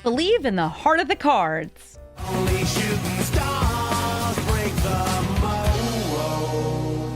Believe in the heart of the cards. Only shooting stars break the mold.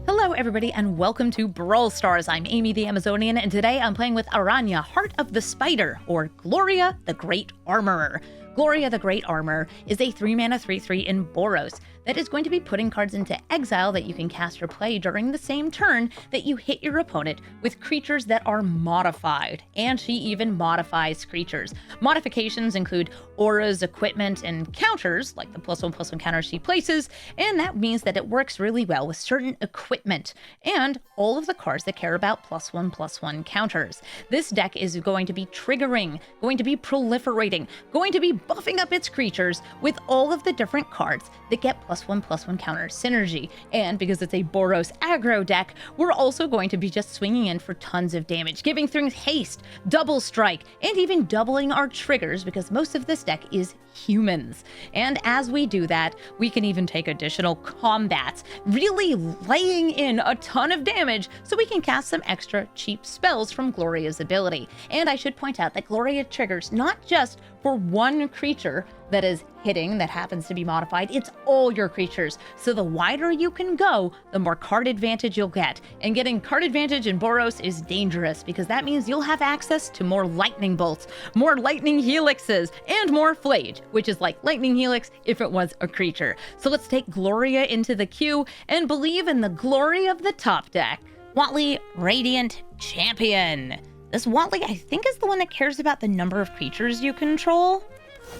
Hello everybody and welcome to Brawl Stars. I'm Amy the Amazonian and today I'm playing with Araña, Heart of the Spider, or Gloria the Great Armorer. Gloria the Great Armorer is a 3-mana 3/3 in Boros that is going to be putting cards into exile that you can cast or play during the same turn that you hit your opponent with creatures that are modified. And she even modifies creatures. Modifications include auras, equipment, and counters, like the +1/+1 counters she places, and that means that it works really well with certain equipment and all of the cards that care about +1/+1 counters. This deck is going to be triggering, going to be proliferating, going to be buffing up its creatures with all of the different cards that get +1/+1 counter synergy. And because it's a Boros aggro deck, we're also going to be just swinging in for tons of damage, giving things haste, double strike, and even doubling our triggers because most of this deck is humans. And as we do that, we can even take additional combats, really laying in a ton of damage so we can cast some extra cheap spells from Gloria's ability. And I should point out that Gloria triggers not just for one creature that is hitting that happens to be modified, it's all your creatures. So the wider you can go, the more card advantage you'll get. And getting card advantage in Boros is dangerous because that means you'll have access to more lightning bolts, more lightning helixes, and more flage, which is like lightning helix if it was a creature. So let's take Gloria into the queue and believe in the glory of the top deck. Watley, Radiant Champion. This Watley, I think, is the one that cares about the number of creatures you control.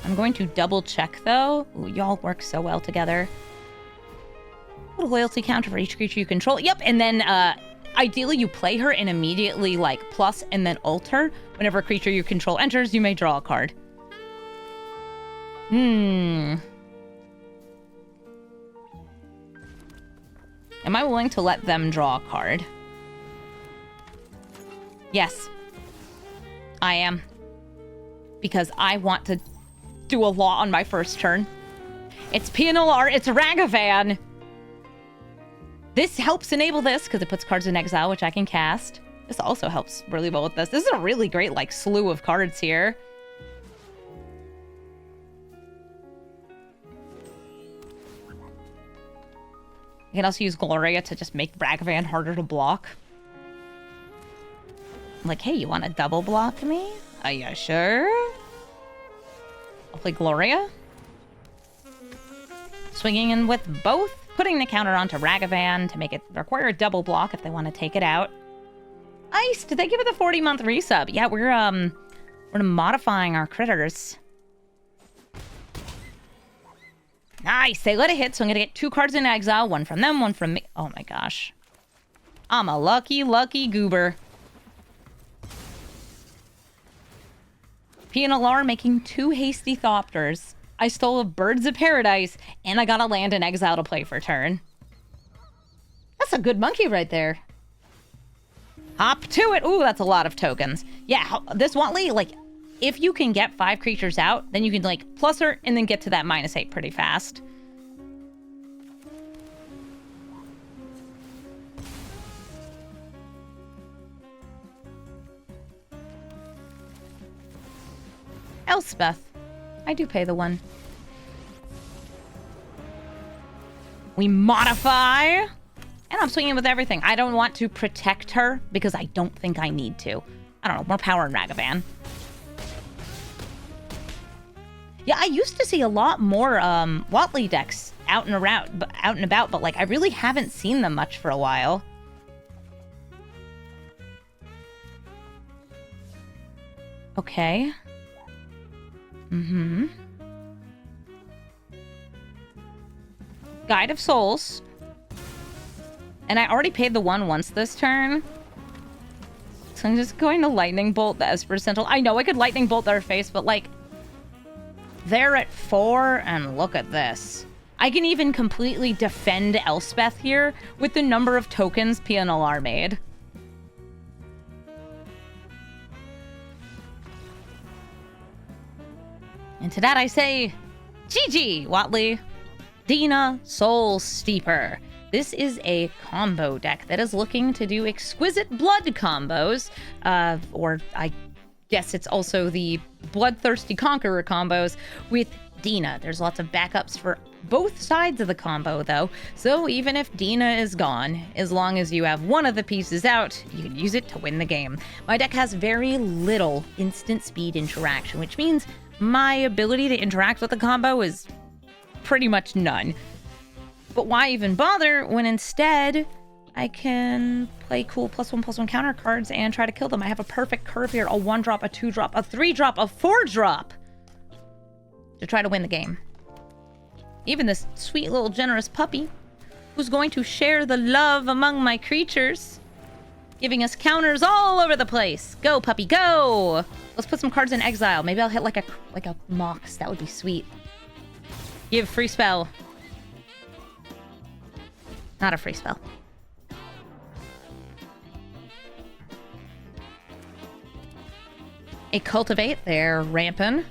I'm going to double check though. Ooh, y'all work so well together. Put a loyalty counter for each creature you control. Yep, and then ideally you play her and immediately like plus and then alter. Whenever a creature you control enters, you may draw a card. Am I willing to let them draw a card? Yes. I am. Because I want to do a lot on my first turn. It's PNLR, it's Ragavan. This helps enable this because it puts cards in exile, which I can cast. This also helps really well with this. This is a really great like slew of cards here. You can also use Gloria to just make Ragavan harder to block. Like, hey, you want to double block me? Are you sure? I'll play Gloria. Swinging in with both. Putting the counter onto Ragavan to make it require a double block if they want to take it out. Nice! Did they give it the 40-month resub? Yeah, we're modifying our critters. Nice! They let it hit, so I'm gonna get 2 cards in exile. One from them, one from me. Oh my gosh. I'm a lucky, lucky goober. PNLR making 2 hasty Thopters. I stole a Birds of Paradise, and I got a land in exile to play for turn. That's a good monkey right there. Hop to it. Ooh, that's a lot of tokens. Yeah, this Watley, like, if you can get 5 creatures out, then you can, like, plus her and then get to that -8 pretty fast. Elspeth. I do pay the 1. We modify. And I'm swinging with everything. I don't want to protect her because I don't think I need to. I don't know. More power in Ragavan. Yeah, I used to see a lot more Watley decks out and about, but like I really haven't seen them much for a while. Okay. Guide of Souls. And I already paid the 1 once this turn. So I'm just going to Lightning Bolt the Esper Sentinel. I know I could Lightning Bolt their face, but like... They're at 4, and look at this. I can even completely defend Elspeth here with the number of tokens PNLR made. And to that I say, GG, Watley. Dina Soul Steeper. This is a combo deck that is looking to do exquisite blood combos, or I Yes, it's also the Bloodthirsty Conqueror combos with Dina. There's lots of backups for both sides of the combo, though. So even if Dina is gone, as long as you have one of the pieces out, you can use it to win the game. My deck has very little instant speed interaction, which means my ability to interact with the combo is pretty much none. But why even bother when instead I can play cool +1/+1 counter cards and try to kill them? I have a perfect curve here, a 1-drop, a 2-drop, a 3-drop, a 4-drop to try to win the game. Even this sweet little generous puppy who's going to share the love among my creatures, giving us counters all over the place. Go, puppy, go! Let's put some cards in exile. Maybe I'll hit like a Mox. That would be sweet. Give free spell. Not a free spell. A Cultivate. They're ramping.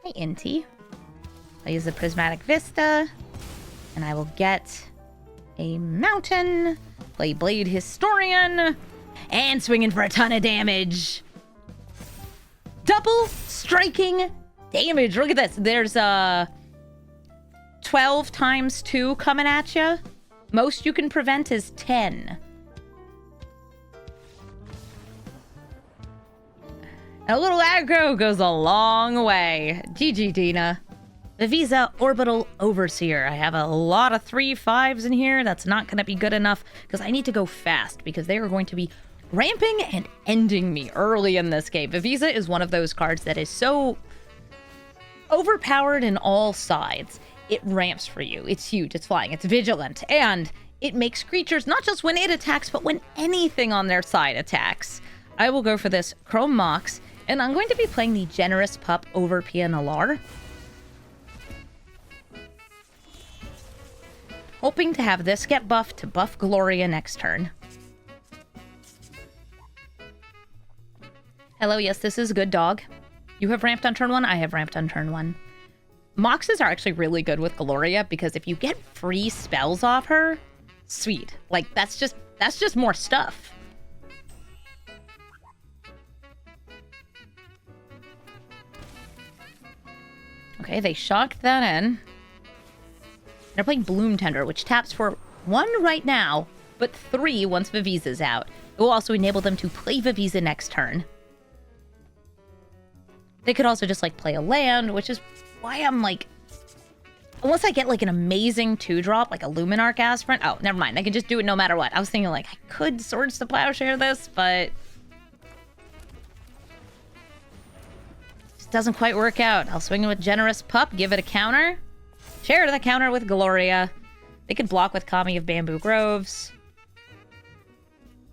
Hey, Inti. I'll use the Prismatic Vista, and I will get a Mountain, play Blade Historian, and swinging for a ton of damage. Double striking damage. Look at this. There's 12 times 2 coming at you. Most you can prevent is 10. A little aggro goes a long way. GG, Dina. Viviza, Orbital Overseer. I have a lot of 3/5s in here. That's not going to be good enough because I need to go fast because they are going to be ramping and ending me early in this game. Viviza is one of those cards that is so overpowered in all sides. It ramps for you. It's huge. It's flying. It's vigilant. And it makes creatures, not just when it attacks, but when anything on their side attacks. I will go for this Chrome Mox, and I'm going to be playing the Generous Pup over Pianalar, hoping to have this get buffed to buff Gloria next turn. Hello, yes, this is Good Dog. You have ramped on turn 1, I have ramped on turn 1. Moxes are actually really good with Gloria because if you get free spells off her, sweet. Like, that's just more stuff. Okay, they shocked that in. They're playing Bloom Tender, which taps for 1 right now, but 3 once Viviza's out. It will also enable them to play Viviza next turn. They could also just, like, play a land, which is why I'm, like... Unless I get, like, an amazing 2-drop, like a Luminarch Aspirant... Oh, never mind. I can just do it no matter what. I was thinking, like, I could Swords to Plowshare this, but... Just doesn't quite work out. I'll swing it with Generous Pup, give it a counter. Share the counter with Gloria. They could block with Kami of Bamboo Groves.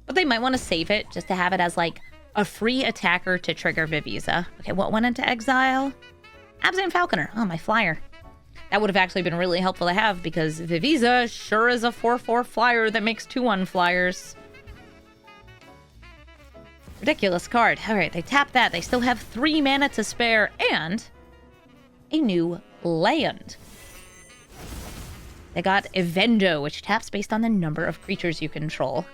But they might want to save it, just to have it as, like, a free attacker to trigger Viviza. Okay, what went into exile? Absent Falconer. Oh, my flyer. That would have actually been really helpful to have, because Viviza sure is a 4/4 flyer that makes 2/1 flyers. Ridiculous card. Alright, they tap that. They still have 3 mana to spare, and a new land. They got Evendo, which taps based on the number of creatures you control.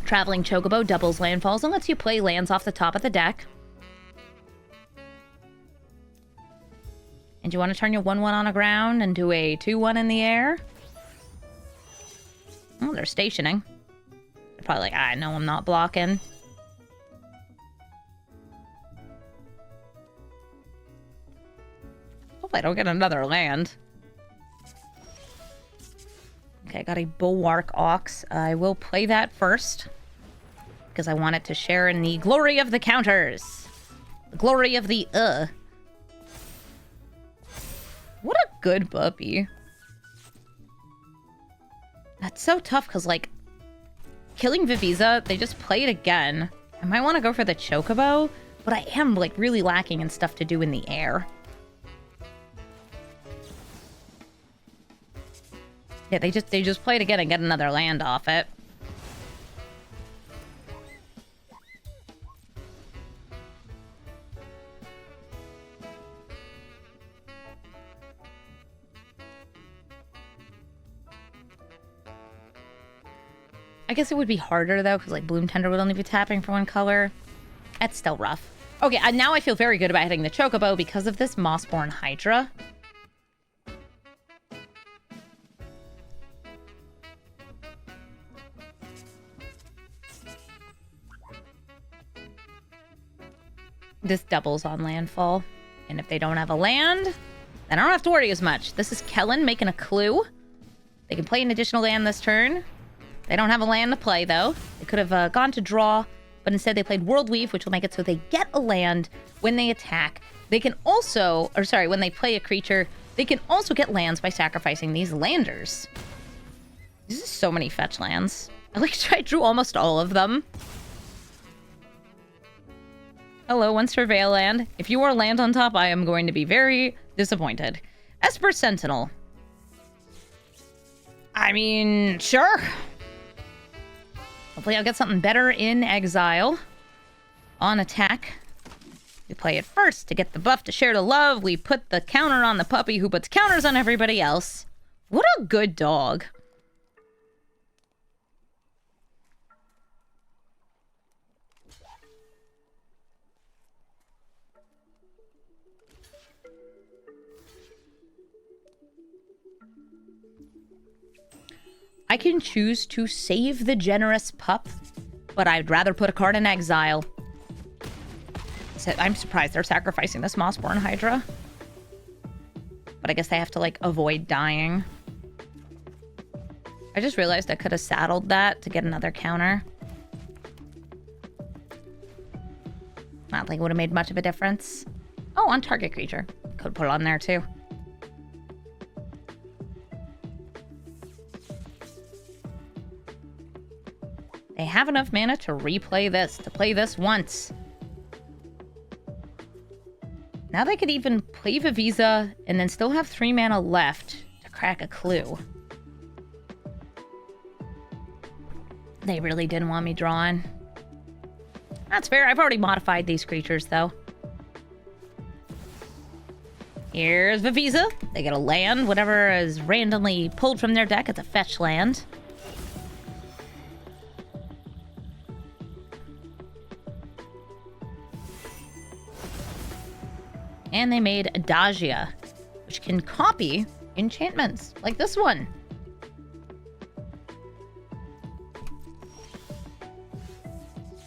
Traveling Chocobo doubles landfalls and lets you play lands off the top of the deck. And you want to turn your 1/1 on the ground and do a 2/1 in the air? Oh, they're stationing. They're probably like, I know I'm not blocking. Hope I don't get another land. Okay, I got a Bulwark Ox. I will play that first, because I want it to share in the glory of the counters. The glory of the What a good puppy. That's so tough, because, like, killing Viviza, they just play it again. I might want to go for the Chocobo, but I am, like, really lacking in stuff to do in the air. Yeah, they just play it again and get another land off it. I guess it would be harder, though, because, like, Bloom Tender would only be tapping for one color. That's still rough. Okay, now I feel very good about hitting the Chocobo because of this Mossborn Hydra. This doubles on landfall. And if they don't have a land, then I don't have to worry as much. This is Kellen making a clue. They can play an additional land this turn. They don't have a land to play, though. They could have gone to draw, but instead they played World Weave, which will make it so they get a land when they attack. They can also, or sorry, when they play a creature, they can also get lands by sacrificing these landers. This is so many fetch lands. I drew almost all of them. Hello, one Surveil land. If you are land on top, I am going to be very disappointed. Esper Sentinel. I mean, sure. Hopefully I'll get something better in exile. On attack. We play it first to get the buff to share the love. We put the counter on the puppy who puts counters on everybody else. What a good dog. I can choose to save the generous pup, but I'd rather put a card in exile. I'm surprised they're sacrificing this Mossborn Hydra. But I guess they have to, like, avoid dying. I just realized I could have saddled that to get another counter. I don't think it would have made much of a difference. Oh, on target creature. Could put it on there, too. They have enough mana to replay this, to play this once. Now they could even play Viviza and then still have 3 mana left to crack a clue. They really didn't want me drawing. That's fair. I've already modified these creatures, though. Here's Viviza. They get a land. Whatever is randomly pulled from their deck, it's a fetch land. And they made Adagia, which can copy enchantments, like this one.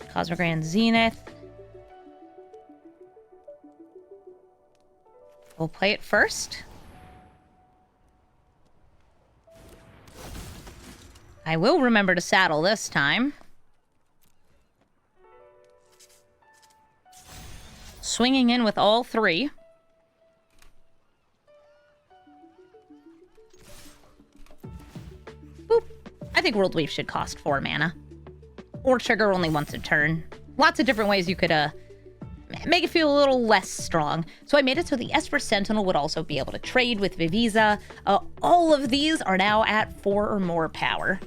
Cosmic Grand Zenith. We'll play it first. I will remember to saddle this time. Swinging in with all 3. Boop. I think World Weave should cost 4 mana. Or trigger only once a turn. Lots of different ways you could make it feel a little less strong. So I made it so the Esper Sentinel would also be able to trade with Viviza. All of these are now at 4 or more power.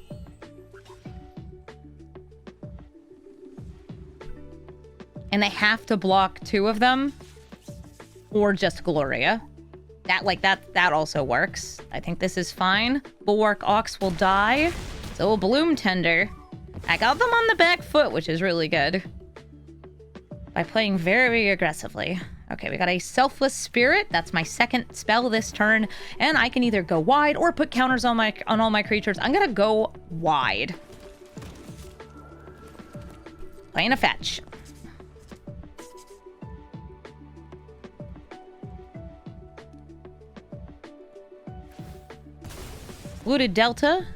And they have to block 2 of them, or just Gloria. That also works. I think this is fine. Bulwark Ox will die, so will Bloom Tender. I got them on the back foot, which is really good. By playing very aggressively. Okay, we got a Selfless Spirit. That's my second spell this turn, and I can either go wide or put counters on all my creatures. I'm gonna go wide. Playing a fetch. Looted Delta.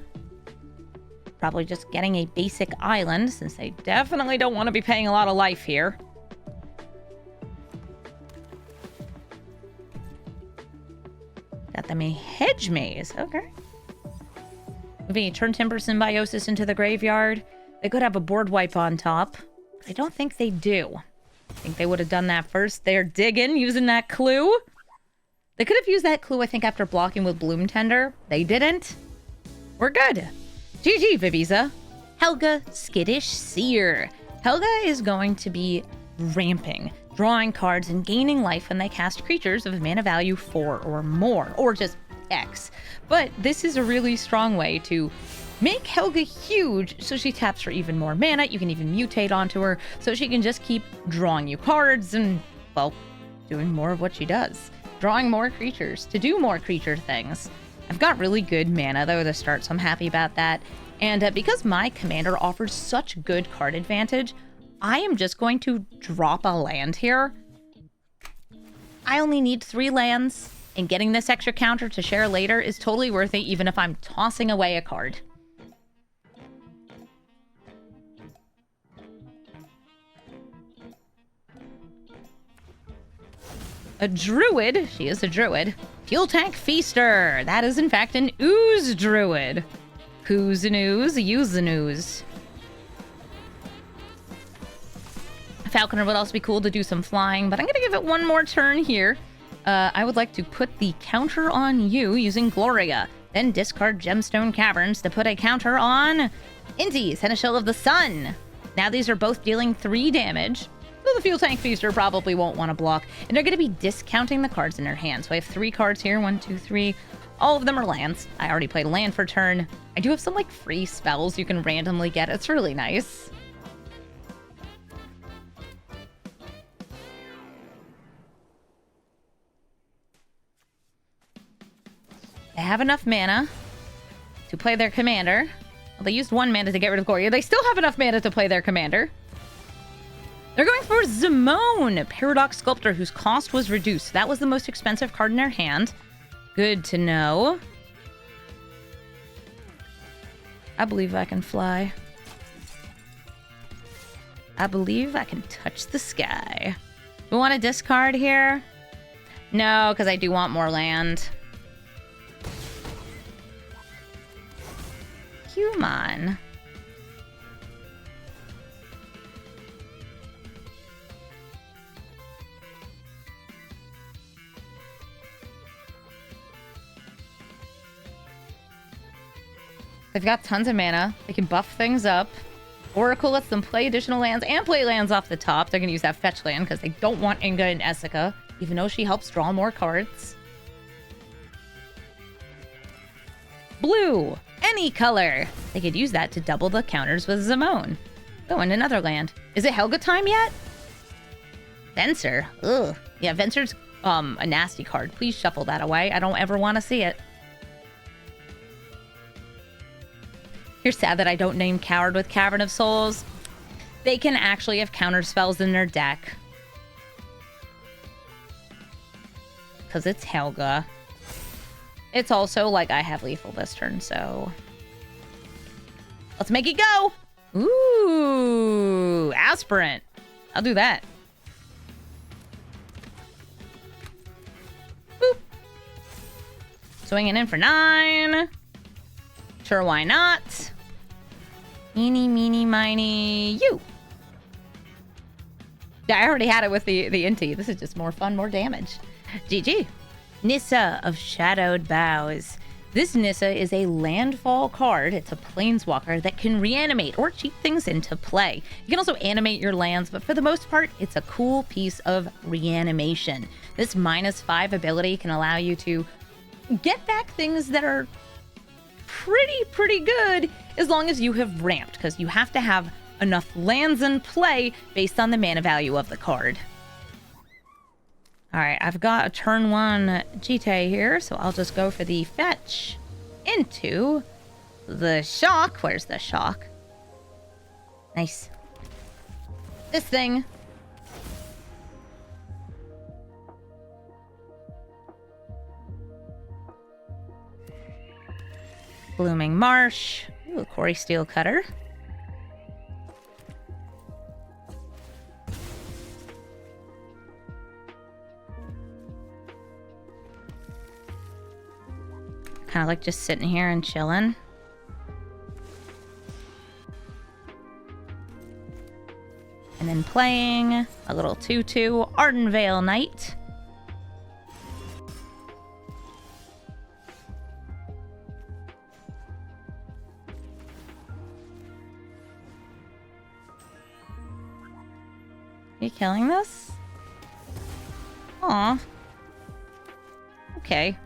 Probably just getting a basic island, since they definitely don't want to be paying a lot of life here. Got them a Hedge Maze. Okay. Moving a Turn Timber Symbiosis into the graveyard. They could have a board wipe on top. I don't think they do. I think they would have done that first. They're digging, using that clue. They could have used that clue, I think, after blocking with Bloom Tender. They didn't. We're good. GG, Viviza. Helga Skittish Seer. Helga is going to be ramping, drawing cards, and gaining life when they cast creatures of mana value 4 or more, or just X. But this is a really strong way to Make Helga huge so she taps for even more mana. You can even mutate onto her so she can just keep drawing you cards and, well, doing more of what she does. Drawing more creatures to do more creature things. I've got really good mana, though, to start, so I'm happy about that. And because my commander offers such good card advantage, I am just going to drop a land here. I only need 3 lands, and getting this extra counter to share later is totally worth it, even if I'm tossing away a card. A druid. She is a druid. Fuel Tank Feaster. That is, in fact, an ooze druid. Who's an ooze? Use an ooze. Falconer would also be cool to do some flying, but I'm going to give it one more turn here. I would like to put the counter on you using Gloria. Then discard Gemstone Caverns to put a counter on Inti, Seneschal of the Sun. Now these are both dealing 3 damage. So the Fuel Tank Feaster probably won't want to block. And they're going to be discounting the cards in their hand. So I have 3 cards here. 1, 2, 3. All of them are lands. I already played a land for turn. I do have some, like, free spells you can randomly get. It's really nice. They have enough mana to play their commander. Well, they used 1 mana to get rid of Gloria. They still have enough mana to play their commander. They're going for Zimone, Paradox Sculptor, whose cost was reduced. That was the most expensive card in their hand. Good to know. I believe I can fly. I believe I can touch the sky. We want to discard here? No, because I do want more land. Human. They've got tons of mana. They can buff things up. Oracle lets them play additional lands and play lands off the top. They're going to use that fetch land because they don't want Inga and Essica, even though she helps draw more cards. Blue. Any color. They could use that to double the counters with Zimone. Oh, and another land. Is it Helga time yet? Venser. Ugh. Yeah, Venser's a nasty card. Please shuffle that away. I don't ever want to see it. You're sad that I don't name Coward with Cavern of Souls. They can actually have counter spells in their deck. Because it's Helga. It's also like I have lethal this turn, so... Let's make it go! Ooh, Aspirant. I'll do that. Boop. Swinging in for 9. Sure, why not? Eeny, meeny, miny, you. I already had it with the Inti. This is just more fun, more damage. GG. Nissa of Shadowed Boughs. This Nissa is a landfall card. It's a planeswalker that can reanimate or cheat things into play. You can also animate your lands, but for the most part, it's a cool piece of reanimation. This -5 ability can allow you to get back things that are pretty good as long as you have ramped, because you have to have enough lands in play based on the mana value of the card. All right, I've got a turn 1 Jite here, so I'll just go for the fetch into the shock. Where's the shock? Nice. This thing. Blooming Marsh. Ooh, Quarry Steel Cutter. Kind of like just sitting here and chilling. And then playing a little 2/2 Ardenvale Knight. Are you killing this? Aw. Okay.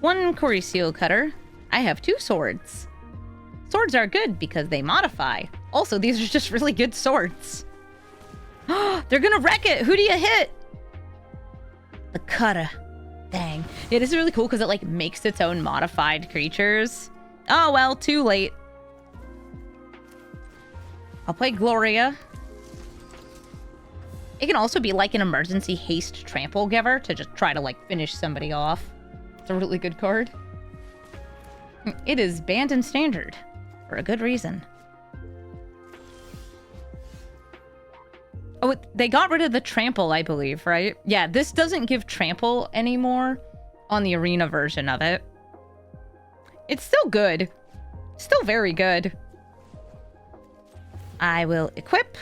1 Quarry Steel Cutter. I have 2 swords. Swords are good because they modify. Also, these are just really good swords. They're gonna wreck it. Who do you hit? The cutter. Dang. Yeah, this is really cool because it like makes its own modified creatures. Oh, well, too late. I'll play Gloria. It can also be like an emergency haste trample giver to just try to like finish somebody off. It's a really good card. It is banned in standard for a good reason. Oh, they got rid of the trample, I believe, right? Yeah, this doesn't give trample anymore on the arena version of it. It's still good. Still very good. I will equip.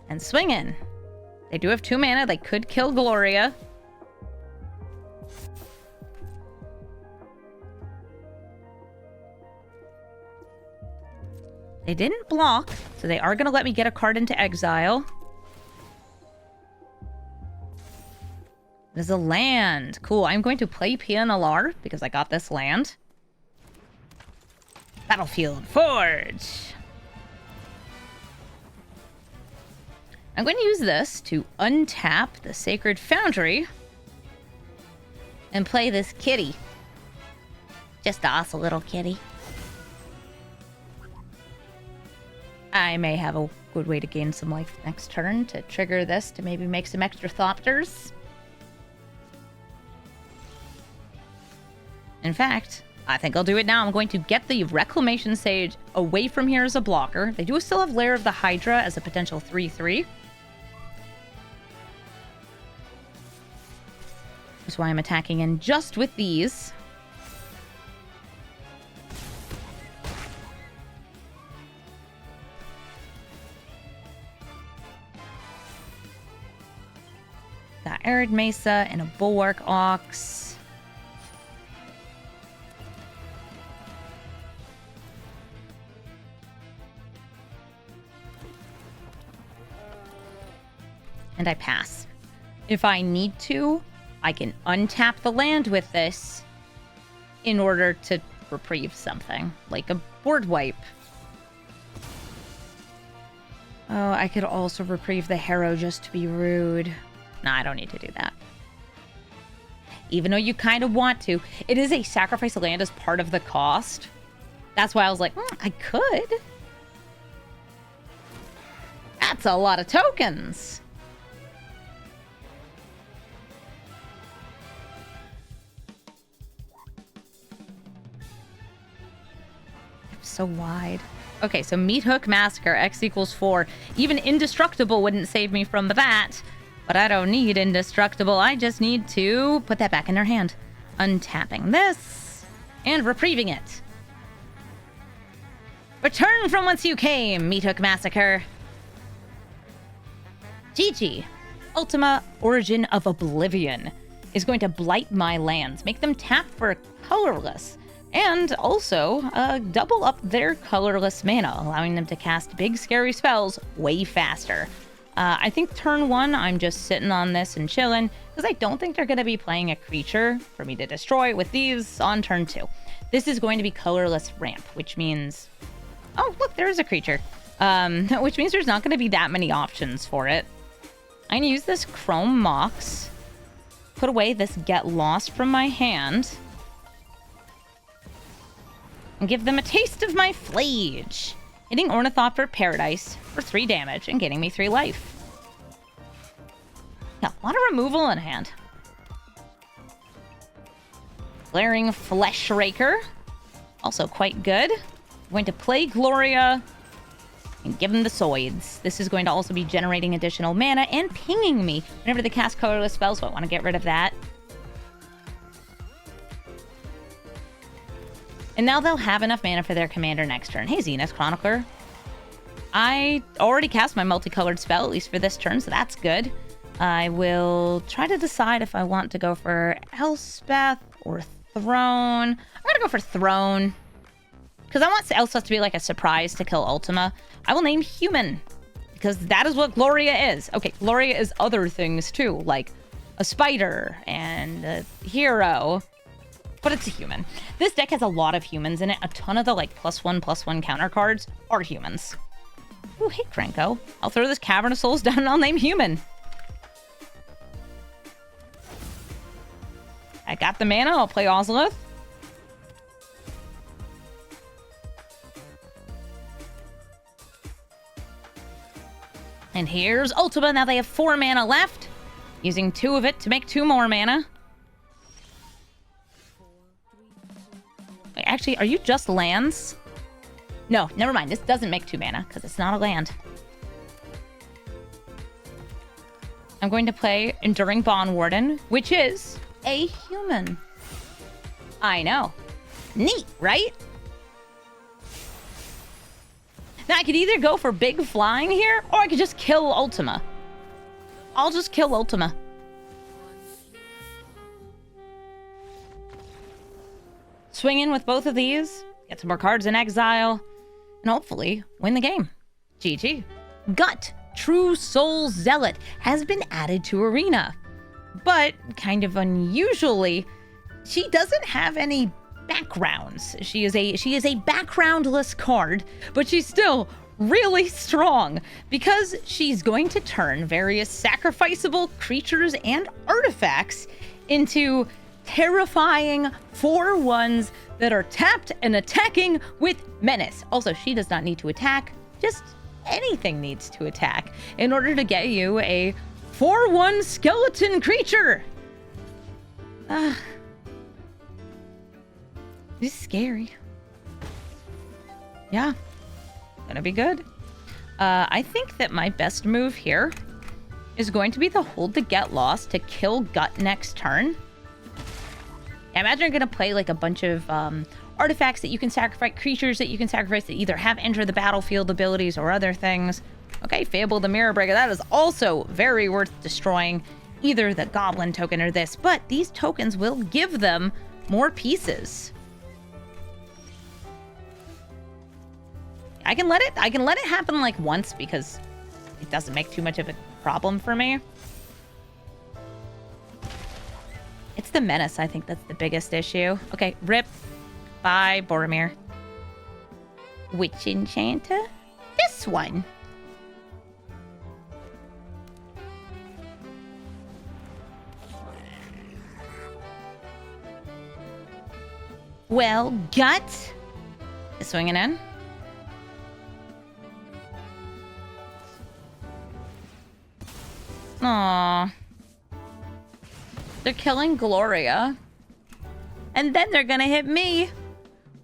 And swing in. They do have 2 mana. They could kill Gloria. They didn't block, so they are going to let me get a card into exile. There's a land. Cool. I'm going to play PNLR because I got this land. Battlefield Forge. I'm going to use this to untap the Sacred Foundry and play this kitty. Just us, a little kitty. I may have a good way to gain some life next turn to trigger this to maybe make some extra Thopters. In fact, I think I'll do it now. I'm going to get the Reclamation Sage away from here as a blocker. They do still have Lair of the Hydra as a potential 3/3. That's why I'm attacking in just with these. Got Arid Mesa and a Bulwark Ox. And I pass. If I need to, I can untap the land with this in order to reprieve something, like a board wipe. Oh, I could also reprieve the Harrow just to be rude. Nah, I don't need to do that. Even though you kind of want to. It is a sacrifice land as part of the cost. That's why I was like, I could. That's a lot of tokens. So wide. Okay, so Meat Hook Massacre, X equals 4. Even Indestructible wouldn't save me from that. But I don't need Indestructible. I just need to put that back in their hand. Untapping this and reprieving it. Return from whence you came, Meat Hook Massacre. GG. Ultima Origin of Oblivion is going to blight my lands, make them tap for colorless, and also double up their colorless mana, allowing them to cast big scary spells way faster. I think turn 1, I'm just sitting on this and chilling, because I don't think they're going to be playing a creature for me to destroy with these on turn 2. This is going to be colorless ramp, which means... Oh, look, there is a creature. Which means there's not going to be that many options for it. I'm going to use this Chrome Mox, put away this Get Lost from my hand, and give them a taste of my Flage. Hitting Ornithopter Paradise for 3 damage and getting me 3 life. Yeah, a lot of removal in hand. Glaring Flesh Raker. Also quite good. I'm going to play Gloria and give them the Soids. This is going to also be generating additional mana and pinging me whenever they cast colorless spells, so I want to get rid of that. And now they'll have enough mana for their commander next turn. Hey, Zenith Chronicler. I already cast my multicolored spell, at least for this turn, so that's good. I will try to decide if I want to go for Elspeth or Throne. I'm going to go for Throne, because I want Elspeth to be like a surprise to kill Ultima. I will name Human, because that is what Gloria is. Okay, Gloria is other things too, like a spider and a hero, but it's a human. This deck has a lot of humans in it. A ton of the like +1/+1 counter cards are humans. Ooh, hey Krenko. I'll throw this Cavern of Souls down and I'll name human. I got the mana, I'll play Ozolith. And here's Ultima. Now they have 4 mana left. Using 2 of it to make 2 more mana. Wait, actually, are you just lands? No, never mind. This doesn't make 2 mana because it's not a land. I'm going to play Enduring Bond Warden, which is a human. I know. Neat, right? Now, I could either go for big flying here, or I could just kill Ultima. I'll just kill Ultima. Swing in with both of these, get some more cards in exile, and hopefully win the game. GG. Gut, True Soul Zealot, has been added to Arena. But, kind of unusually, she doesn't have any backgrounds. She is a backgroundless card, but she's still really strong because she's going to turn various sacrificable creatures and artifacts into terrifying 4/1s that are tapped and attacking with menace. Also, she does not need to attack, just anything needs to attack in order to get you a 4/1 skeleton creature. This is scary. Yeah, gonna be good. I think that my best move here is going to be the Hold to Get Lost to kill Gut next turn. I imagine you're gonna play like a bunch of artifacts that you can sacrifice, creatures that you can sacrifice that either have enter the battlefield abilities or other things. Okay, Fable the Mirror Breaker, that is also very worth destroying, either the Goblin token or this, but these tokens will give them more pieces. I can let it happen like once because it doesn't make too much of a problem for me. It's the menace, I think that's the biggest issue. Okay, rip. Bye, Boromir. Which enchanter? This one. Well, Gut is swinging in. Aww. They're killing Gloria. And then they're gonna hit me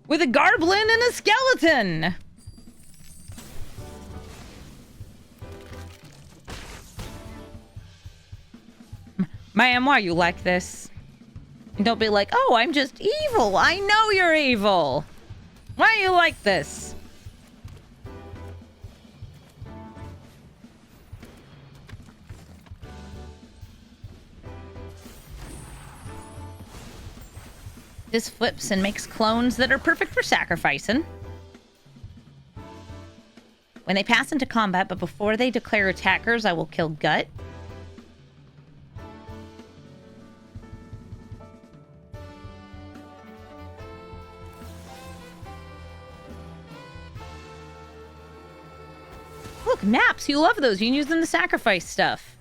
with a Garblin and a skeleton. Ma'am, why you like this? And don't be like, oh, I'm just evil. I know you're evil. Why you like this? This flips and makes clones that are perfect for sacrificing. When they pass into combat, but before they declare attackers, I will kill Gut. Look, maps. You love those. You can use them to sacrifice stuff.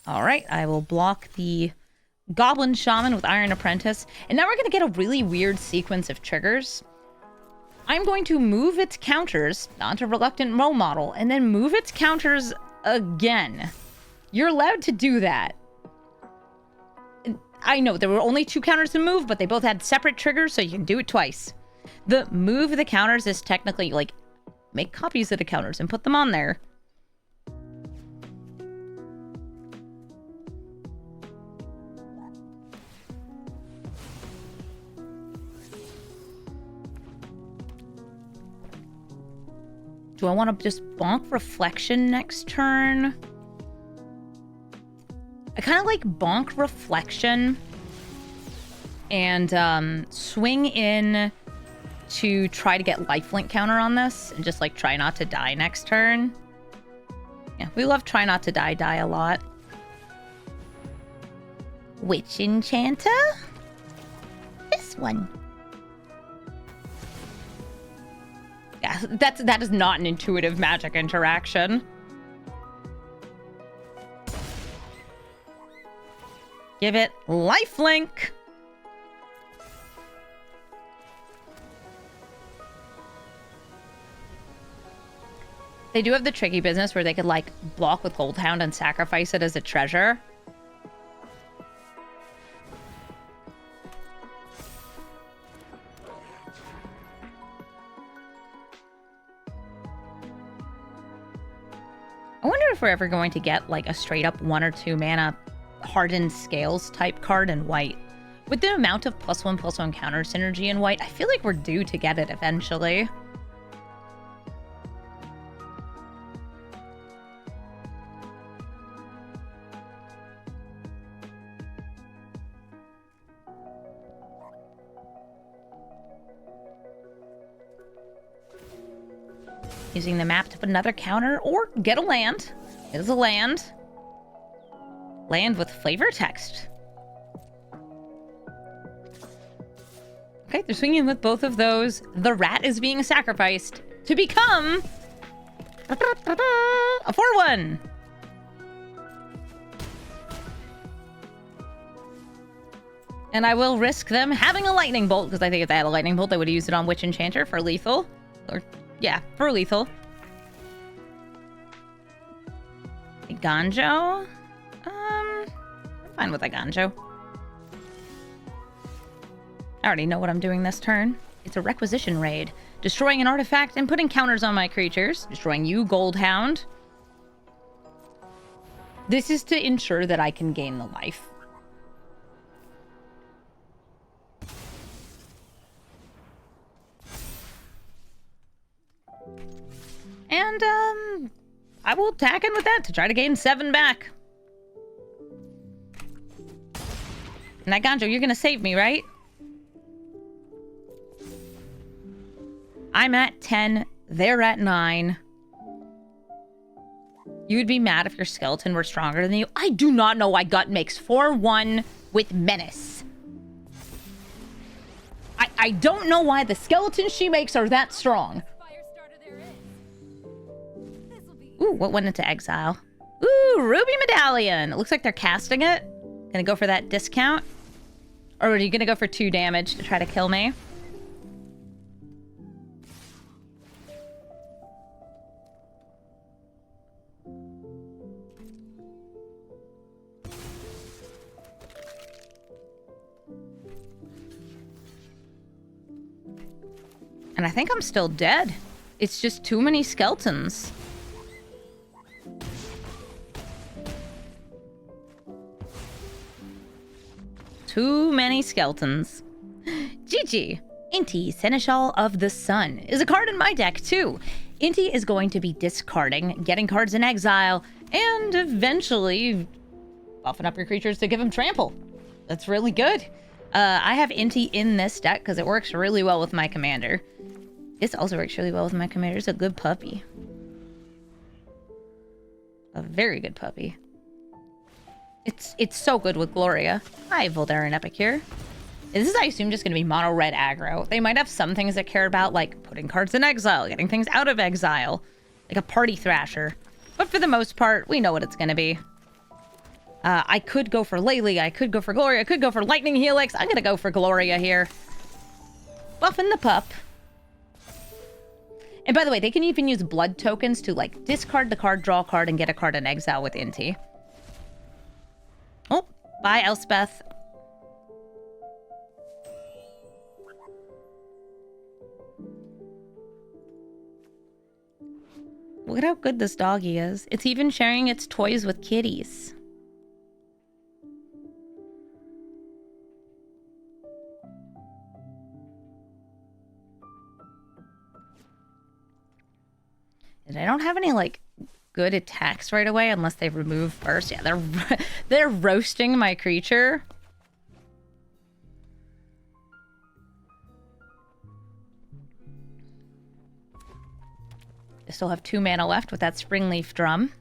All right, I will block the Goblin Shaman with Iron Apprentice. And now we're going to get a really weird sequence of triggers. I'm going to move its counters onto Reluctant Role Model and then move its counters again. You're allowed to do that. I know there were only 2 counters to move, but they both had separate triggers, so you can do it twice. The move the counters is technically like make copies of the counters and put them on there. Do I want to just bonk Reflection next turn? I kind of like bonk Reflection and swing in to try to get lifelink counter on this and just like try not to die next turn. Yeah, we love try not to die a lot. Witch Enchanter? This one. Yeah, that is not an intuitive magic interaction. Give it lifelink. They do have the tricky business where they could like block with Goldhound and sacrifice it as a treasure. I wonder if we're ever going to get like a straight up 1 or 2 mana Hardened Scales type card in white. With the amount of +1/+1 counter synergy in white, I feel like we're due to get it eventually. Using the map to put another counter or get a land. It is a land. Land with flavor text. Okay, they're swinging with both of those. The rat is being sacrificed to become a 4/1. And I will risk them having a lightning bolt, because I think if they had a lightning bolt, they would have used it on Witch Enchanter for lethal. Or, yeah, for lethal. A Ganjo? I'm fine with a Ganjo. I already know what I'm doing this turn. It's a Requisition Raid. Destroying an artifact and putting counters on my creatures. Destroying you, Goldhound. This is to ensure that I can gain the life. And, I will tack in with that to try to gain 7 back. And that Ganjo, you're gonna save me, right? I'm at 10, they're at 9. You would be mad if your skeleton were stronger than you. I do not know why Gut makes 4/1 with Menace. I don't know why the skeletons she makes are that strong. Ooh, what went into exile? Ooh, Ruby Medallion. It looks like they're casting it. Gonna go for that discount? Or are you gonna go for 2 damage to try to kill me? And I think I'm still dead. It's just too many skeletons. Too many skeletons. GG. Inti, Seneschal of the Sun, is a card in my deck too. Inti is going to be discarding, getting cards in exile, and eventually buffing up your creatures to give them trample. That's really good. I have Inti in this deck because it works really well with my commander. This also works really well with my commander. It's a good puppy. A very good puppy. It's so good with Gloria. Hi, Voldaren Epicure. This is, I assume, just going to be mono red aggro. They might have some things that care about, like putting cards in exile, getting things out of exile, like a Party Thrasher. But for the most part, we know what it's going to be. I could go for Laylee, I could go for Gloria, I could go for Lightning Helix. I'm going to go for Gloria here. Buffing the pup. And by the way, they can even use blood tokens to, like, discard the card, draw a card, and get a card in exile with Inti. Oh, bye, Elspeth. Look at how good this doggy is. It's even sharing its toys with kitties. And I don't have any, like, good attacks right away unless they remove first. Yeah, they're roasting my creature. I still have 2 mana left with that Springleaf Drum.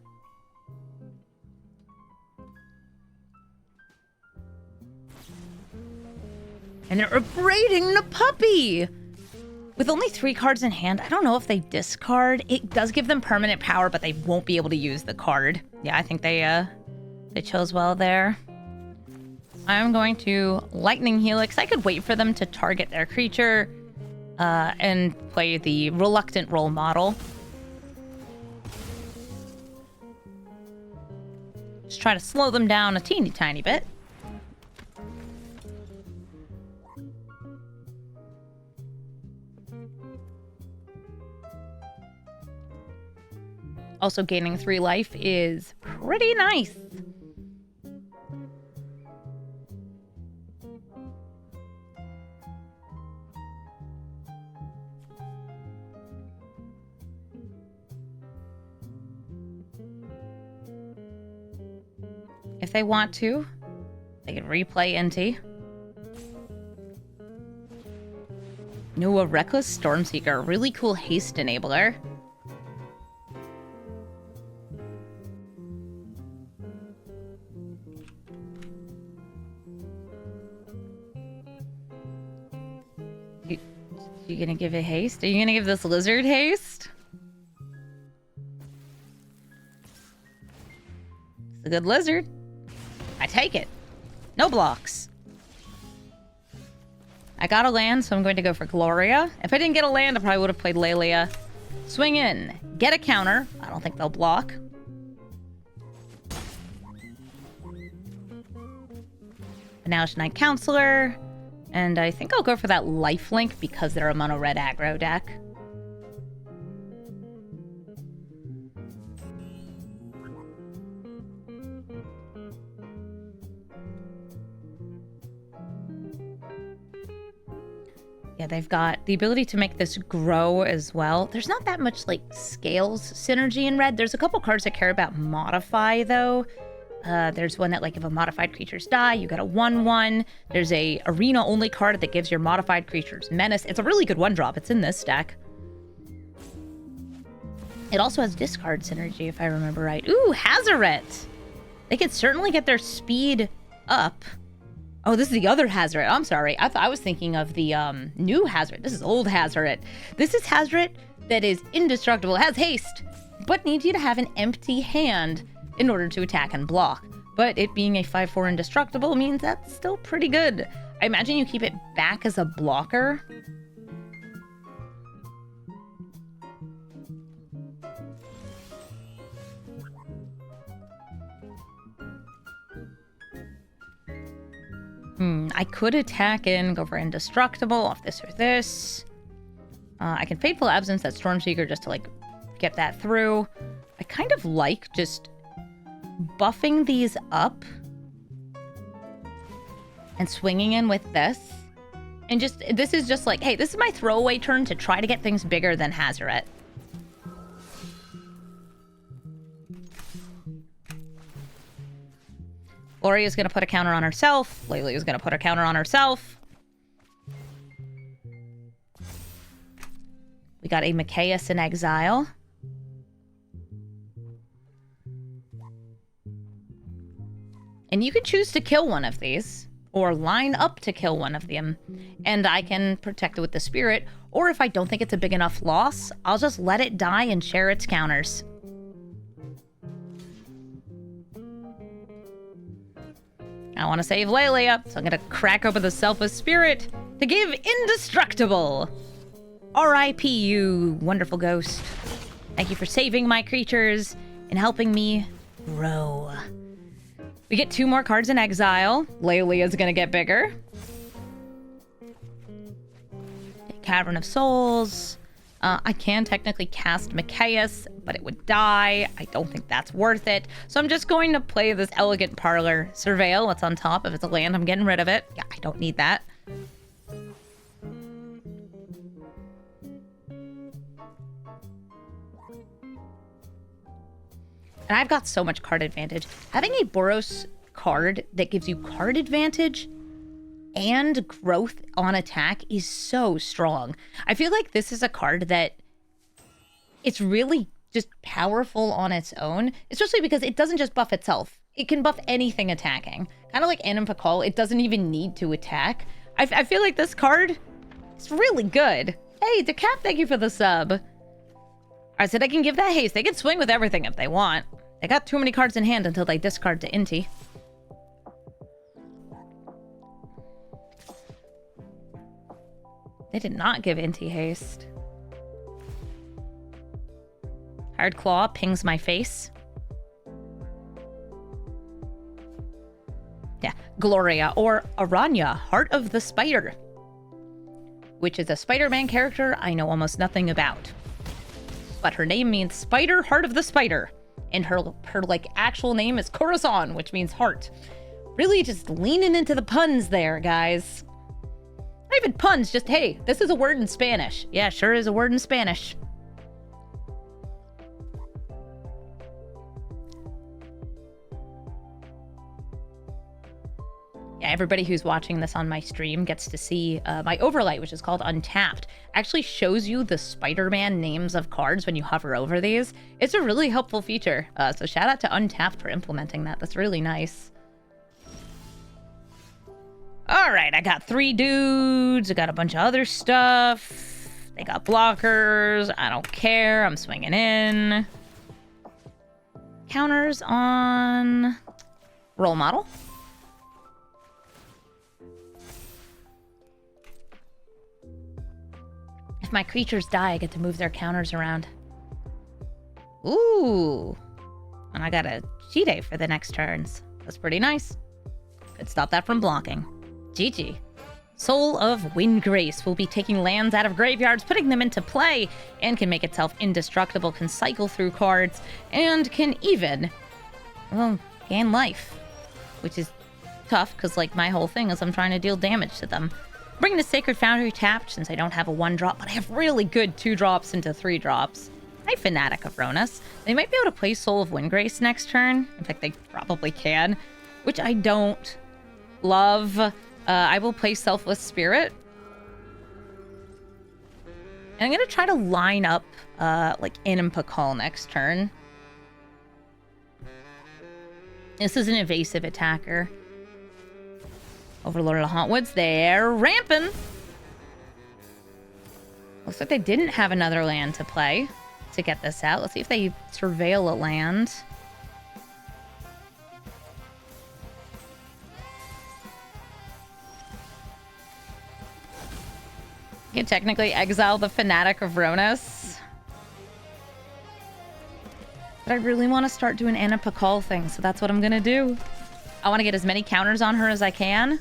And they're abrading the puppy! With only 3 cards in hand, I don't know if they discard. It does give them permanent power, but they won't be able to use the card. Yeah, I think they chose well there. I'm going to Lightning Helix. I could wait for them to target their creature and play the Reluctant Role Model. Just try to slow them down a teeny tiny bit. Also, gaining 3 life is pretty nice. If they want to, they can replay Inti. No, a Reckless Stormseeker. Really cool haste enabler. You gonna give it haste? Are you gonna give this lizard haste? It's a good lizard. I take it. No blocks. I got a land, so I'm going to go for Gloria. If I didn't get a land, I probably would have played Lelia. Swing in. Get a counter. I don't think they'll block. Banalish Knight Counselor. And I think I'll go for that lifelink because they're a mono red aggro deck. Yeah, they've got the ability to make this grow as well. There's not that much like scales synergy in red. There's a couple cards that care about modify though. There's one that, like, if a modified creatures die, you get a 1/1. There's a arena-only card that gives your modified creatures menace. It's a really good 1-drop. It's in this deck. It also has discard synergy, if I remember right. Ooh, Hazoret! They could certainly get their speed up. Oh, this is the other Hazoret. I'm sorry. I was thinking of the new Hazoret. This is old Hazoret. This is Hazoret that is indestructible. It has haste, but needs you to have an empty hand in order to attack and block. But it being a 5/4 indestructible means that's still pretty good. I imagine you keep it back as a blocker. I could attack and go for indestructible off this or this. I can Fateful Absence that Stormseeker just to, like, get that through. I kind of like just buffing these up and swinging in with this. And just, this is just like, hey, this is my throwaway turn to try to get things bigger than Hazoret. Gloria's gonna put a counter on herself. Lelia's gonna put a counter on herself. We got a Mikaeus in exile. And you can choose to kill one of these, or line up to kill one of them, and I can protect it with the spirit, or if I don't think it's a big enough loss, I'll just let it die and share its counters. I want to save Lelia, so I'm going to crack open the Selfless Spirit to give Indestructible. R.I.P. you wonderful ghost. Thank you for saving my creatures and helping me grow. We get 2 more cards in exile. Lelia's gonna get bigger. Cavern of Souls. I can technically cast Mikaeus, but it would die. I don't think that's worth it. So I'm just going to play this Elegant Parlor. Surveil, what's on top. If it's a land, I'm getting rid of it. Yeah, I don't need that. And I've got so much card advantage. Having a Boros card that gives you card advantage and growth on attack is so strong. I feel like this is a card that it's really just powerful on its own, especially because it doesn't just buff itself. It can buff anything attacking. Kind of like Anna Pakal, it doesn't even need to attack. I feel like this card is really good. Hey, Decap, thank you for the sub. All right, so they can give that haste. They can swing with everything if they want. They got too many cards in hand until they discard to Inti. They did not give Inti haste. Hard Claw pings my face. Yeah, Gloria, or Araña, Heart of the Spider, which is a Spider-Man character I know almost nothing about. But her name means Spider, Heart of the Spider. And her like actual name is Corazon, which means heart. Really just leaning into the puns there, guys. Not even puns, just, hey, this is a word in Spanish. Yeah, sure is a word in Spanish. Yeah, everybody who's watching this on my stream gets to see my overlay, which is called Untapped. Actually shows you the Spider-Man names of cards when you hover over these. It's a really helpful feature. So shout out to Untapped for implementing that. That's really nice. All right, I got 3 dudes. I got a bunch of other stuff. They got blockers. I don't care. I'm swinging in. Counters on role model. If my creatures die, I get to move their counters around. Ooh. And I got a Chide for the next turns. That's pretty nice. Could stop that from blocking. GG. Soul of Windgrace will be taking lands out of graveyards, putting them into play, and can make itself indestructible, can cycle through cards, and can even, well, gain life. Which is tough, because, like, my whole thing is I'm trying to deal damage to them. Bringing the Sacred Foundry tapped, since I don't have a 1-drop, but I have really good 2-drops into 3-drops. Hi, Fanatic of Ronas. They might be able to play Soul of Windgrace next turn. In fact, they probably can, which I don't love. I will play Selfless Spirit. And I'm going to try to line up, like, Anna Pakal next turn. This is an evasive attacker. Overlord of the Hauntwoods, they're ramping. Looks like they didn't have another land to play to get this out. Let's see if they surveil a land. You can technically exile the Fanatic of Ronas. But I really want to start doing Anna Pakal things, so that's what I'm going to do. I want to get as many counters on her as I can.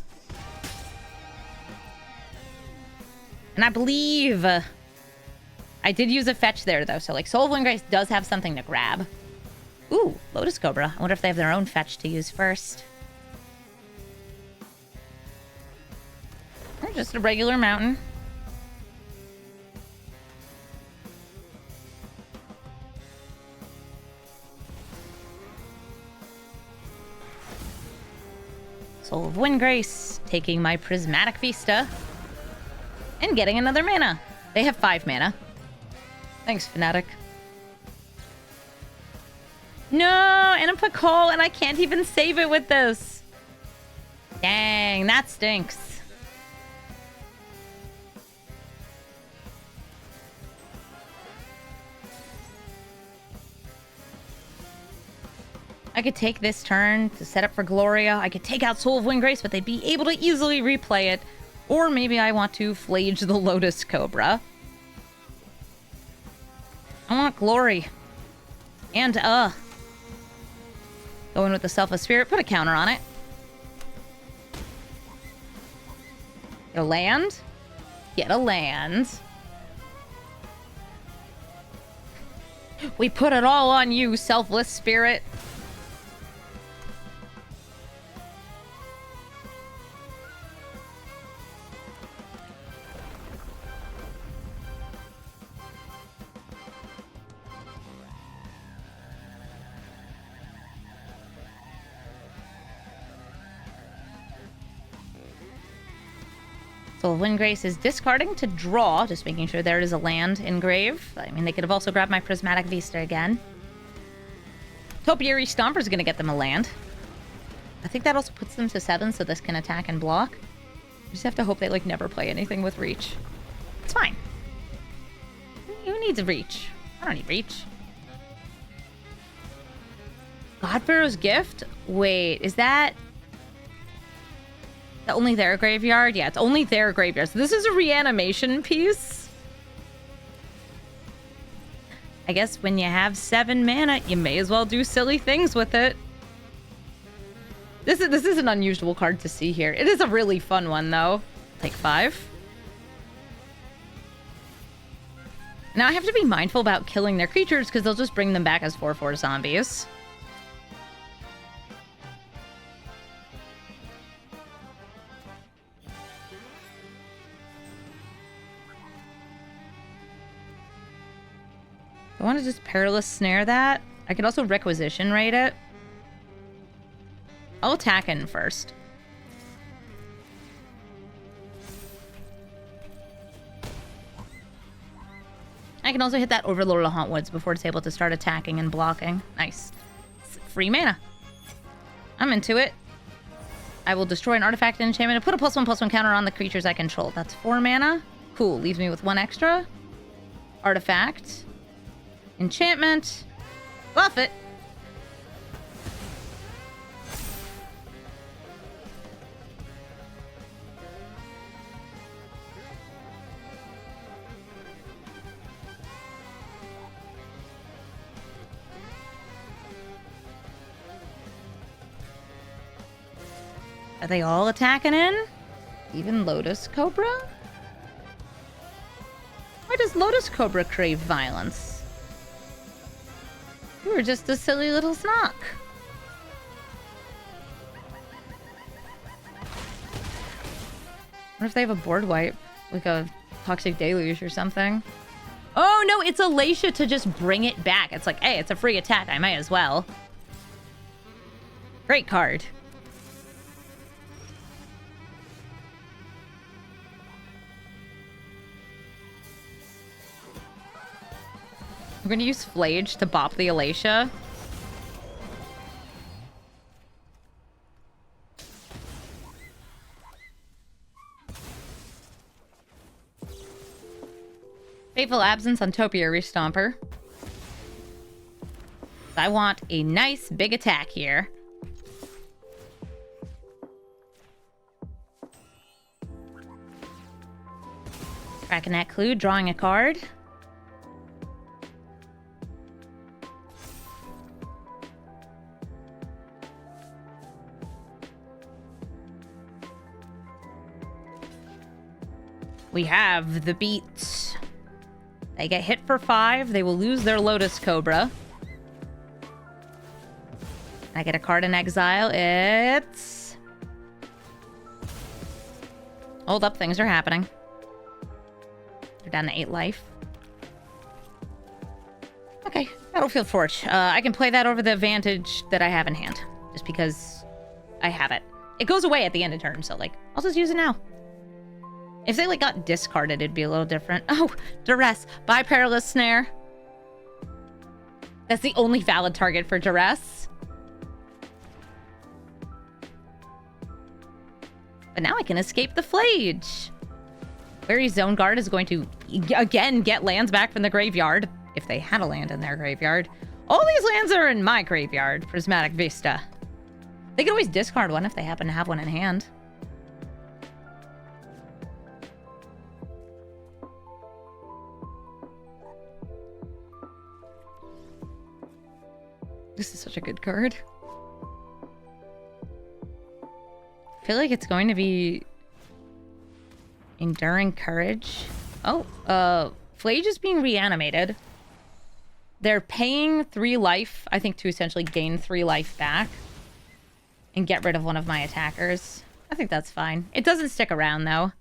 And I believe I did use a fetch there, though. So, like, Soul of Windgrace does have something to grab. Ooh, Lotus Cobra. I wonder if they have their own fetch to use first. Or just a regular mountain. Soul of Windgrace, taking my Prismatic Vista. And getting another mana. They have 5 mana. Thanks, Fanatic. No, Anna Pakal, and I can't even save it with this. Dang, that stinks. I could take this turn to set up for Gloria. I could take out Soul of Windgrace, but they'd be able to easily replay it. Or maybe I want to flage the Lotus Cobra. I want Glory. And, going with the Selfless Spirit. Put a counter on it. Get a land. Get a land. We put it all on you, Selfless Spirit. Fistful of Windgrace is discarding to draw, just making sure there is a land in grave. I mean, they could have also grabbed my Prismatic Vista again. Topiary Stomper is going to get them a land. I think that also puts them to 7, so this can attack and block. You just have to hope they, like, never play anything with Reach. It's fine. Who needs a Reach? I don't need Reach. Godpharaoh's Gift? Wait, is that only their graveyard? Yeah, it's only their graveyard. So this is a reanimation piece. I guess when you have 7 mana, you may as well do silly things with it. This is an unusual card to see here. It is a really fun one, though. Take 5. Now I have to be mindful about killing their creatures because they'll just bring them back as 4/4 zombies. I want to just Perilous Snare that. I could also Requisition Rate it. I'll attack in first. I can also hit that Overlord of Hauntwoods before it's able to start attacking and blocking. Nice. It's free mana. I'm into it. I will destroy an artifact and enchantment and put a +1/+1 counter on the creatures I control. That's 4 mana. Cool. Leaves me with 1 extra. Artifact. Enchantment. Buff it. Are they all attacking in? Even Lotus Cobra? Why does Lotus Cobra crave violence? You were just a silly little snock. What if they have a board wipe? Like a Toxic Deluge or something? Oh no, it's Alacia to just bring it back. It's like, hey, it's a free attack. I might as well. Great card. We're gonna use Flage to bop the Alacia. Fateful Absence on Topiary Stomper. I want a nice big attack here. Cracking that clue, drawing a card. We have the beats. They get hit for 5. They will lose their Lotus Cobra. I get a card in exile. It's... Hold up, things are happening. They're down to 8 life. Okay, Battlefield Forge. I can play that over the advantage that I have in hand. Just because I have it. It goes away at the end of turn, so, like, I'll just use it now. If they, like, got discarded, it'd be a little different. Oh, Duress. Bye, Perilous Snare. That's the only valid target for Duress. But now I can escape the Flage. Query Zone Guard is going to, again, get lands back from the graveyard. If they had a land in their graveyard. All these lands are in my graveyard. Prismatic Vista. They can always discard one if they happen to have one in hand. This is such a good card. I feel like it's going to be Enduring Courage. Oh, Flage is being reanimated. They're paying 3 life, I think, to essentially gain 3 life back and get rid of one of my attackers. I think that's fine. It doesn't stick around, though.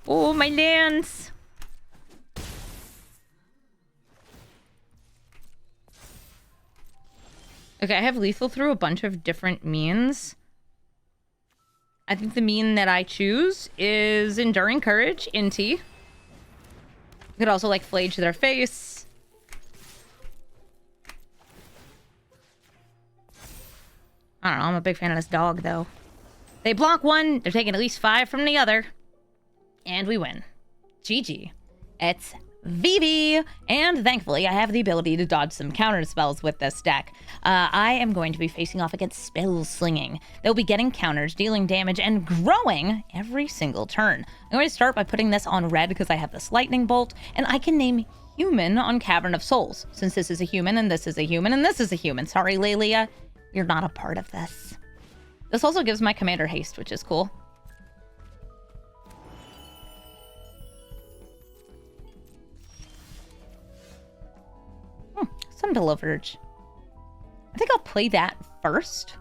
Oh, my lands! Okay, I have lethal through a bunch of different means. I think the mean that I choose is Enduring Courage, Inti. You could also, like, flage their face. I don't know, I'm a big fan of this dog, though. They block one, they're taking at least 5 from the other. And we win. GG. It's Vivi, and thankfully I have the ability to dodge some counter spells with this deck. I am going to be facing off against Spell Slinging. They'll be getting counters, dealing damage, and growing every single turn. I'm going to start by putting this on red because I have this Lightning Bolt, and I can name Human on Cavern of Souls, since this is a human, and this is a human, and this is a human. Sorry, Lelia, you're not a part of this. This also gives my commander haste, which is cool. Some Deliverage. I think I'll play that first.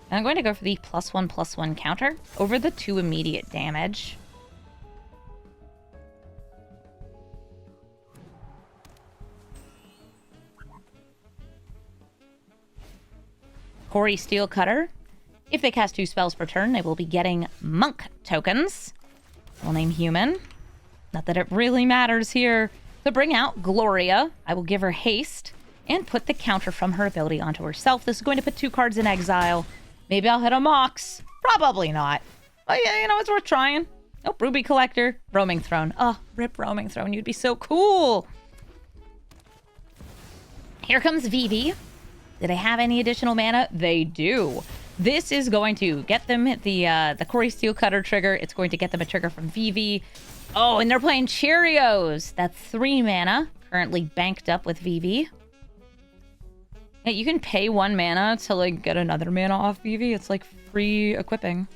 And I'm going to go for the +1/+1 counter over the 2 immediate damage. Hoary Steel Cutter. If they cast 2 spells per turn, they will be getting Monk tokens. We'll name Human. Not that it really matters here. To bring out Gloria, I will give her haste and put the counter from her ability onto herself. This is going to put 2 cards in exile. Maybe I'll hit a Mox. Probably not. But yeah, you know, it's worth trying. Nope, Ruby Collector. Roaming Throne. Oh, rip Roaming Throne. You'd be so cool. Here comes Vivi. Did they have any additional mana? They do. This is going to get them the Hoary Steel Cutter trigger. It's going to get them a trigger from Vivi. Oh, and they're playing Cheerios. That's 3 mana, currently banked up with Vivi. Yeah, you can pay 1 mana to, like, get another mana off Vivi. It's, like, free equipping.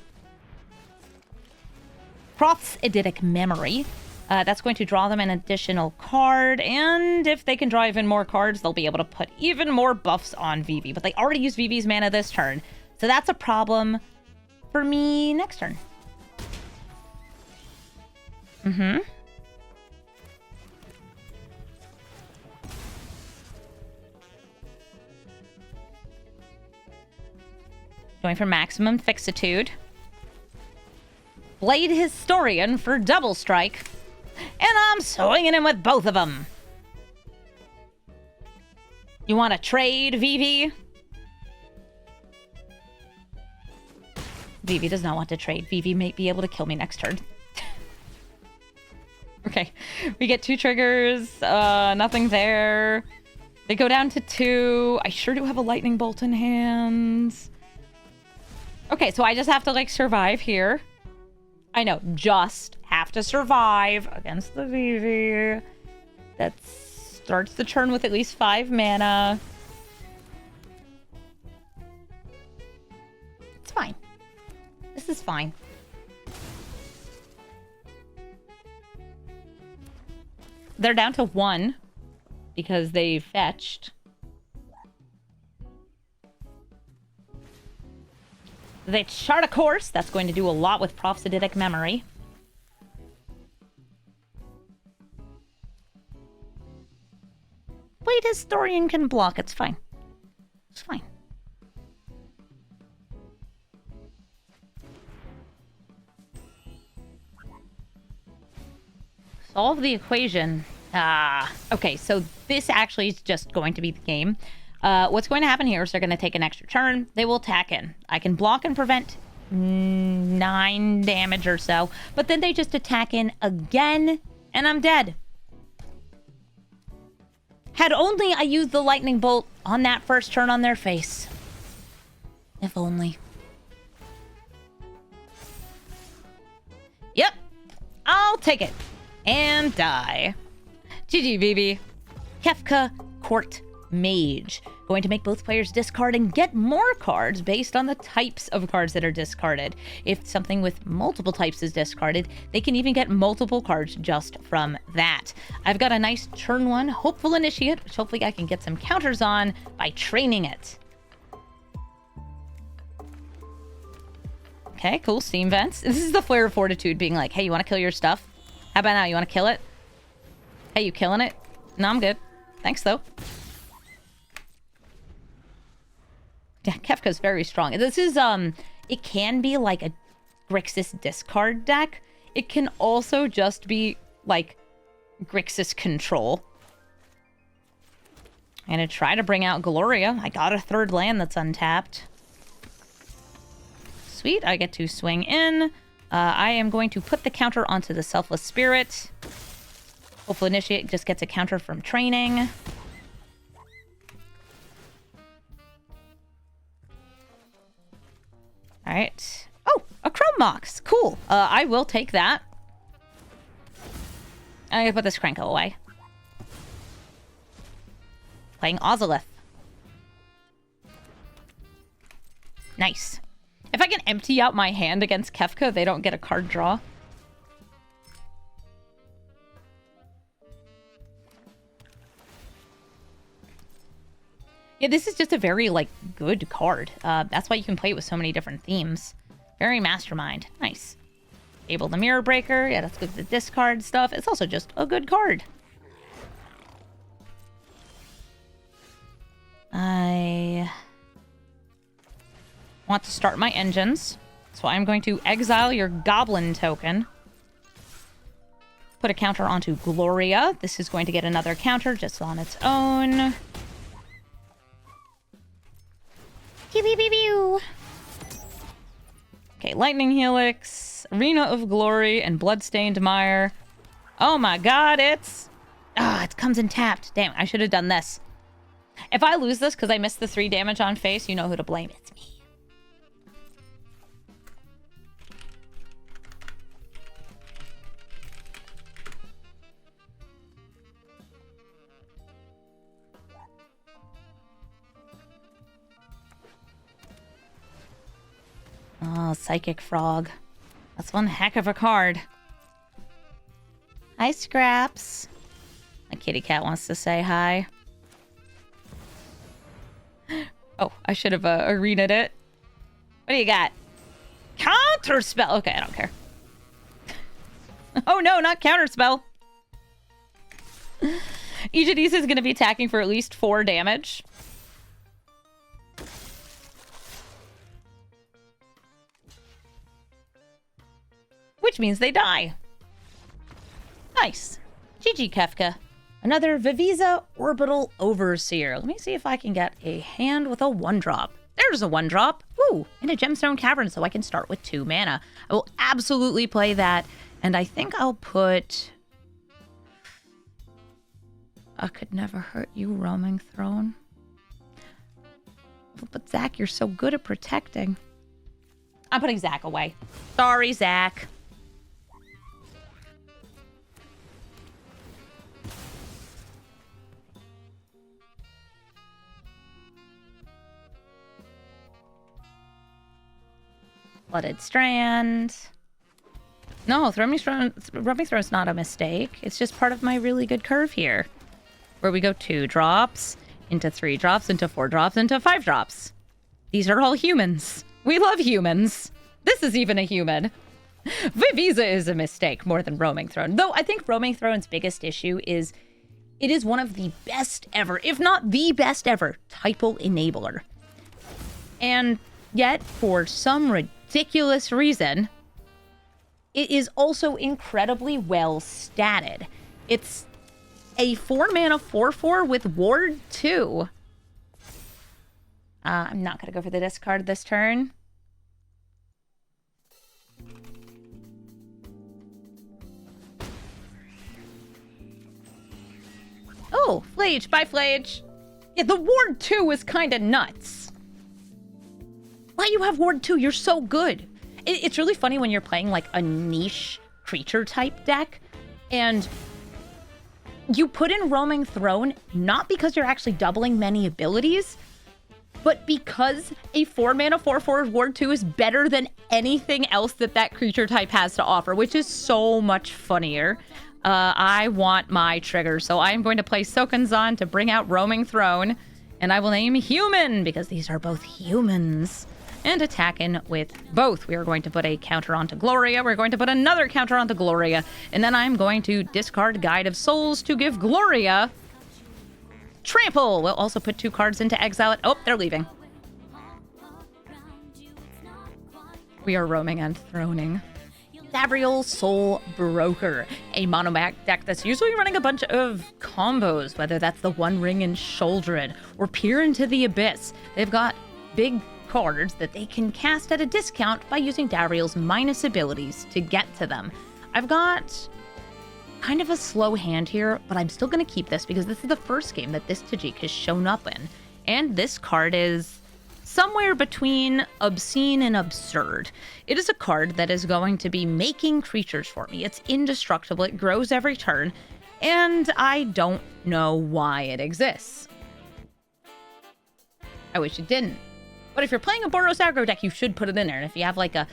Proth's Eidetic Memory. That's going to draw them an additional card, and if they can draw even more cards, they'll be able to put even more buffs on Vivi. But they already used Vivi's mana this turn. So that's a problem for me next turn. Going for maximum fixitude. Blade Historian for double strike. And I'm swinging him with both of them. You want to trade, Vivi? Vivi does not want to trade. Vivi may be able to kill me next turn. Okay. We get 2 triggers. Nothing there. They go down to 2. I sure do have a Lightning Bolt in hand. Okay, so I just have to, like, survive here. I know. Just have to survive against the Vivi. That starts the turn with at least 5 mana. It's fine. This is fine. They're down to 1 because they fetched. They chart a course. That's going to do a lot with Proth's Eidetic Memory. Blade Historian can block. It's fine. It's fine. Solve the equation. Okay, so this actually is just going to be the game. What's going to happen here is they're going to take an extra turn. They will attack in. I can block and prevent 9 damage or so, but then they just attack in again, and I'm dead. Had only I used the Lightning Bolt on that first turn on their face. If only. Yep. I'll take it. And die. GG, Vivi. Kefka Court Mage. Going to make both players discard and get more cards based on the types of cards that are discarded. If something with multiple types is discarded, they can even get multiple cards just from that. I've got a nice turn 1 Hopeful Initiate, which hopefully I can get some counters on by training it. Okay, cool. Steam Vents. This is the Flare of Fortitude being like, hey, you want to kill your stuff? How about now? You want to kill it? Hey, you killing it? No, I'm good. Thanks, though. Yeah, Kefka's very strong. This is, it can be like a Grixis discard deck. It can also just be, like, Grixis control. I'm gonna try to bring out Gloria. I got a third land that's untapped. Sweet, I get to swing in. I am going to put the counter onto the Selfless Spirit. Hopefully Initiate just gets a counter from training. Alright. Oh, a Chrome Mox. Cool. I will take that. I'm gonna put this Krenko away. Playing Ozolith. Nice. If I can empty out my hand against Kefka, they don't get a card draw. Yeah, this is just a very, like, good card. That's why you can play it with so many different themes. Very mastermind. Nice. Able the Mirror Breaker. Yeah, that's good for the discard stuff. It's also just a good card. I want to start my engines. So I'm going to exile your Goblin token. Put a counter onto Gloria. This is going to get another counter just on its own. Pew, pew, pew, pew. Okay, Lightning Helix, Arena of Glory, and Bloodstained Mire. Oh my god, it's... Ah, it comes in tapped. Damn, I should have done this. If I lose this because I missed the 3 damage on face, you know who to blame. It's me. Oh, Psychic Frog. That's one heck of a card. Hi, Scraps. My kitty cat wants to say hi. Oh, I should have arena'd it. What do you got? Counter spell. Okay, I don't care. Oh no, not counter spell. Ejidisa is going to be attacking for at least 4 damage. Which means they die. Nice. GG, Kefka. Another Viviza Orbital Overseer. Let me see if I can get a hand with a 1-drop. There's a 1-drop. Ooh, in a Gemstone Cavern, so I can start with 2 mana. I will absolutely play that. And I think I'll put... I could never hurt you, Roaming Throne. But Zach, you're so good at protecting. I'm putting Zach away. Sorry, Zach. Flooded Strand. No, Roaming Throne's not a mistake. It's just part of my really good curve here. Where we go 2 drops, into 3 drops, into 4 drops, into 5 drops. These are all humans. We love humans. This is even a human. Viviza is a mistake more than Roaming Throne. Though I think Roaming Throne's biggest issue is it is one of the best ever, if not the best ever, Typal Enabler. And yet, for some ridiculous reason, it is also incredibly well statted. It's a 4-mana 4/4 with Ward 2. I'm not going to go for the discard this turn. Oh, Flage. Bye, Flage. Yeah, the Ward 2 is kind of nuts. Why you have Ward 2? You're so good. It's really funny when you're playing like a niche creature type deck and you put in Roaming Throne, not because you're actually doubling many abilities, but because a 4-mana 4/4 Ward 2 is better than anything else that creature type has to offer, which is so much funnier. I want my trigger, so I am going to play Sokanzan to bring out Roaming Throne, and I will name Human, because these are both humans. and attack in with both. We are going to put a counter onto Gloria. We're going to put another counter onto Gloria. And then I'm going to discard Guide of Souls to give Gloria Trample. We'll also put 2 cards into exile. Oh, they're leaving. We are roaming and throning. Davriel Soul Broker, a mono deck that's usually running a bunch of combos, whether that's the One Ring and Shouldred or Peer into the Abyss. They've got big cards that they can cast at a discount by using Davriel's minus abilities to get to them. I've got kind of a slow hand here, but I'm still going to keep this because this is the first game that this Tajik has shown up in. And this card is somewhere between obscene and absurd. It is a card that is going to be making creatures for me. It's indestructible, it grows every turn, and I don't know why it exists. I wish it didn't. But if you're playing a Boros aggro deck, you should put it in there. And if you have like a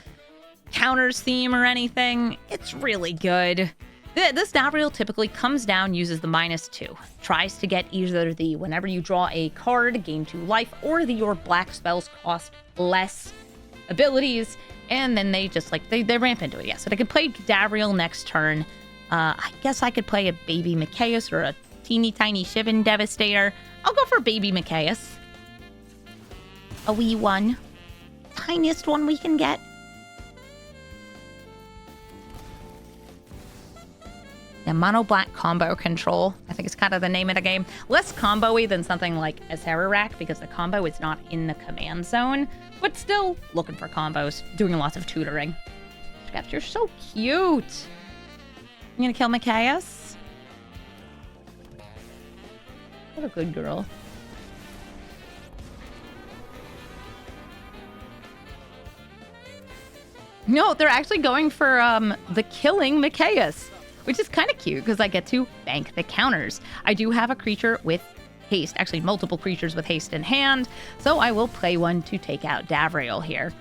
counters theme or anything, it's really good. This Davriel typically comes down, uses the -2. Tries to get either the whenever you draw a card, gain 2 life, or your black spells cost less abilities. And then they just like, they ramp into it. Yeah, so they could play Davriel next turn. I guess I could play a Baby Mikaeus or a teeny tiny Shivan Devastator. I'll go for Baby Mikaeus. A wee one. Tiniest one we can get. Yeah, mono black combo control. I think it's kind of the name of the game. Less combo-y than something like Azerarak because the combo is not in the command zone, but still looking for combos, doing lots of tutoring. Scraps, you're so cute. You gonna kill Mikaeus? What a good girl. No, they're actually going for the killing Mikaeus, which is kind of cute because I get to bank the counters. I do have a creature with haste, actually multiple creatures with haste in hand, so I will play one to take out Davriel here.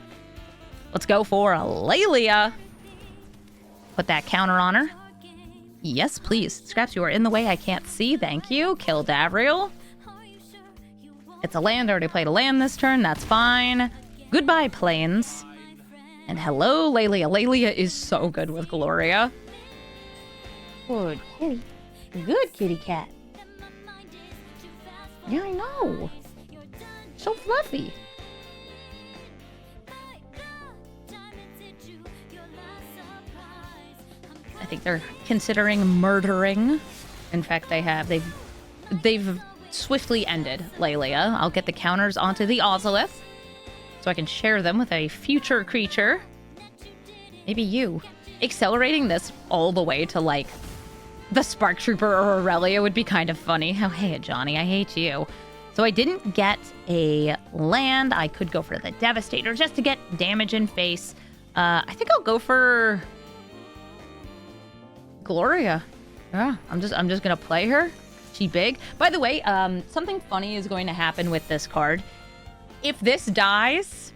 Let's go for a Lelia. Put that counter on her. Yes, please. Scraps, you are in the way. I can't see. Thank you. Kill Davriel. It's a land. I already played a land this turn. That's fine. Goodbye, Plains. And hello, Lelia. Lelia is so good with Gloria. Good kitty. Good kitty cat. Yeah, I know. So fluffy. I think they're considering murdering. In fact, they've swiftly ended Lelia. I'll get the counters onto the Ozolith so I can share them with a future creature. Maybe you. Accelerating this all the way to like the Spark Trooper or Aurelia would be kind of funny. Oh, hey, Johnny, I hate you. So I didn't get a land. I could go for the Devastator just to get damage in face. I think I'll go for Gloria. Yeah, I'm just gonna play her. She big. By the way, something funny is going to happen with this card. If this dies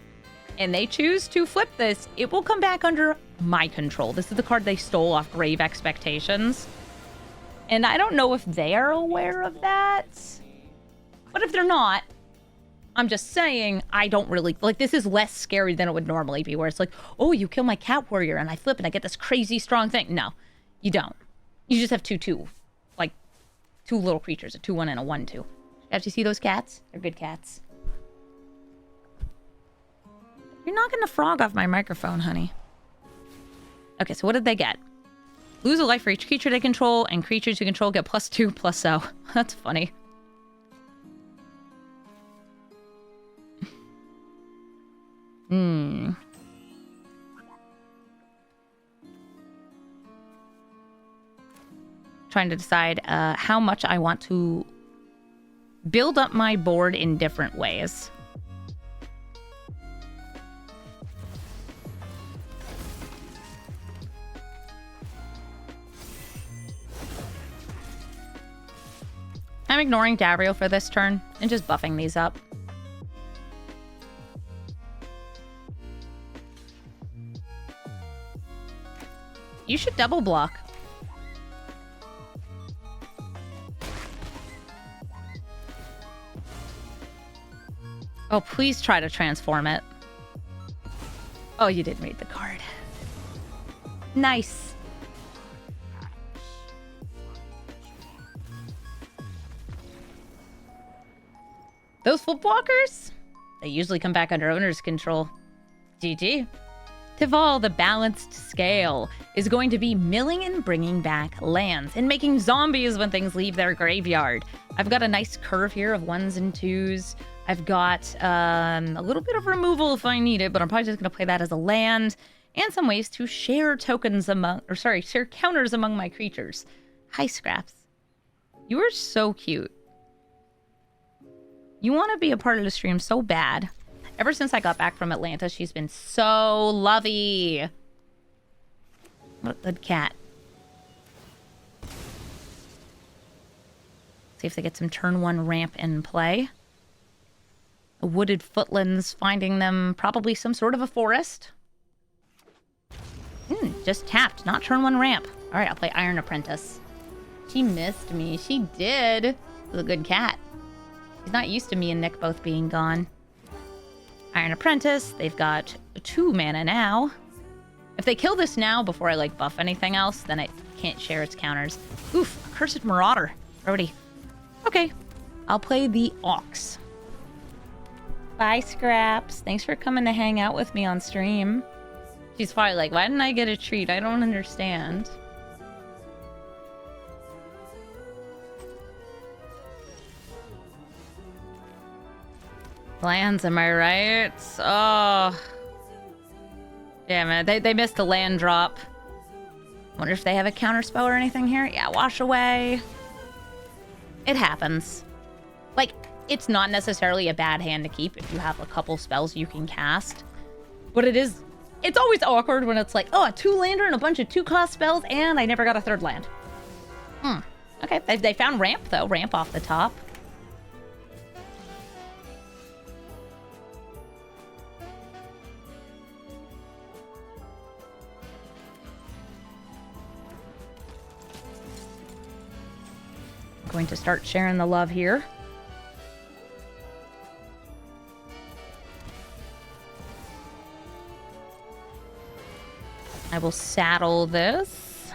and they choose to flip this, it will come back under my control. This is the card they stole off Grave Expectations. And I don't know if they are aware of that. But if they're not, I'm just saying I don't really... Like, this is less scary than it would normally be, where it's like, oh, you kill my Cat Warrior and I flip and I get this crazy strong thing. No, you don't. You just have 2/2. Like, 2 little creatures, a 2/1 and a 1/2. Did you see those cats? They're good cats. You're knocking the frog off my microphone, honey. Okay, so what did they get? Lose a life for each creature they control, and creatures you control get +2/+0. That's funny. Trying to decide how much I want to build up my board in different ways. I'm ignoring Davriel for this turn and just buffing these up. You should double block. Oh, please try to transform it. Oh, you didn't read the card. Nice. Those footwalkers? They usually come back under owner's control. GG. Tival, the balanced scale, is going to be milling and bringing back lands and making zombies when things leave their graveyard. I've got a nice curve here of 1s and 2s. I've got a little bit of removal if I need it, but I'm probably just going to play that as a land, and some ways to share tokens among, or sorry, share counters among my creatures. Hi, Scraps. You are so cute. You want to be a part of the stream so bad. Ever since I got back from Atlanta, she's been so lovey. What a good cat. See if they get some turn 1 ramp in play. A wooded footlands, finding them probably some sort of a forest. Just tapped, not turn 1 ramp. All right, I'll play Iron Apprentice. She missed me. She did. It was a good cat. He's not used to me and Nick both being gone. Iron Apprentice, they've got 2 mana now. If they kill this now before I, like, buff anything else, then it can't share its counters. Oof, Accursed Marauder. Already. Okay, I'll play the Ox. Bye, Scraps. Thanks for coming to hang out with me on stream. She's probably like, why didn't I get a treat? I don't understand. Lands, am I right? Oh. Damn it. They missed the land drop. Wonder if they have a counter spell or anything here. Yeah, wash away. It happens. Like, it's not necessarily a bad hand to keep if you have a couple spells you can cast. But it's always awkward when it's like, oh, a 2-lander and a bunch of 2-cost spells, and I never got a 3rd land. Okay, they found ramp, though. Ramp off the top. Going to start sharing the love here. I will saddle this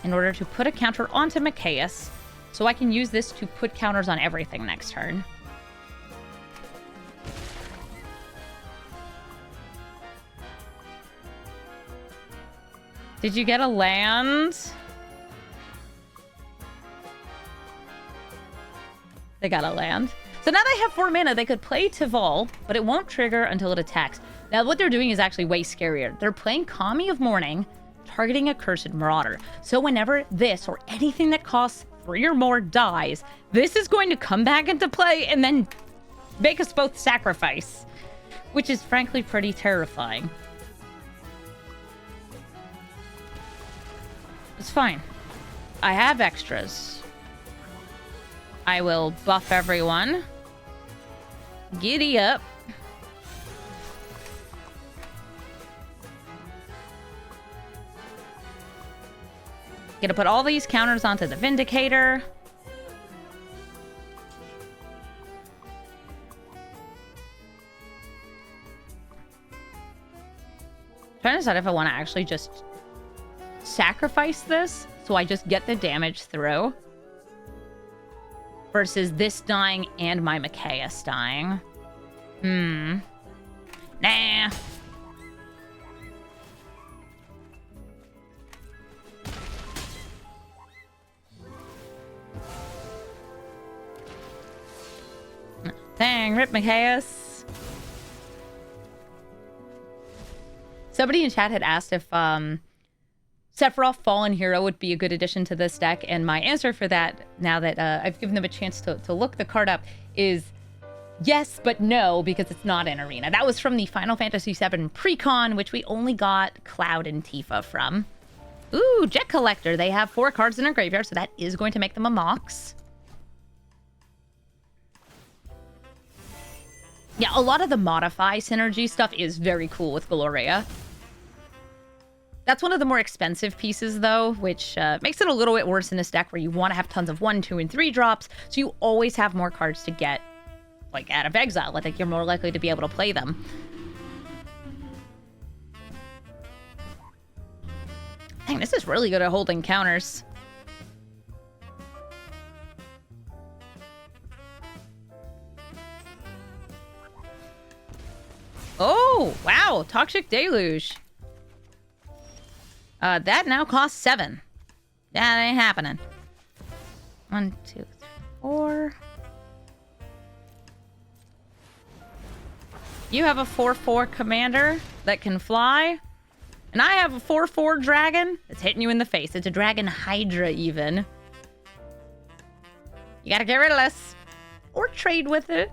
in order to put a counter onto Mikaeus, so I can use this to put counters on everything next turn. Did you get a land? They got a land. So now they have 4 mana. They could play Tival, but it won't trigger until it attacks. Now what they're doing is actually way scarier. They're playing Kami of Morning, targeting Accursed Marauder. So whenever this or anything that costs 3 or more dies, this is going to come back into play and then make us both sacrifice, which is frankly pretty terrifying. It's fine. I have extras. I will buff everyone. Giddy up. Gonna put all these counters onto the Vindicator. Trying to decide if I want to actually just sacrifice this so I just get the damage through. Versus this dying and my Mikaeus dying. Nah. Dang, rip Mikaeus. Somebody in chat had asked if Sephiroth Fallen Hero would be a good addition to this deck, and my answer for that, now that I've given them a chance to look the card up, is yes, but no, because it's not an arena. That was from the Final Fantasy VII Precon, which we only got Cloud and Tifa from. Ooh, Jet Collector. They have 4 cards in their graveyard, so that is going to make them a Mox. Yeah, a lot of the modify synergy stuff is very cool with Gloria. That's one of the more expensive pieces, though, which makes it a little bit worse in this deck where you want to have tons of 1, 2, and 3 drops, so you always have more cards to get, like, out of exile. I think you're more likely to be able to play them. Dang, this is really good at holding counters. Oh, wow. Toxic Deluge. That now costs 7. That ain't happening. 1, 2, 3, 4. You have a 4/4 commander that can fly. And I have a 4/4 dragon that's hitting you in the face. It's a dragon hydra even. You gotta get rid of this. Or trade with it.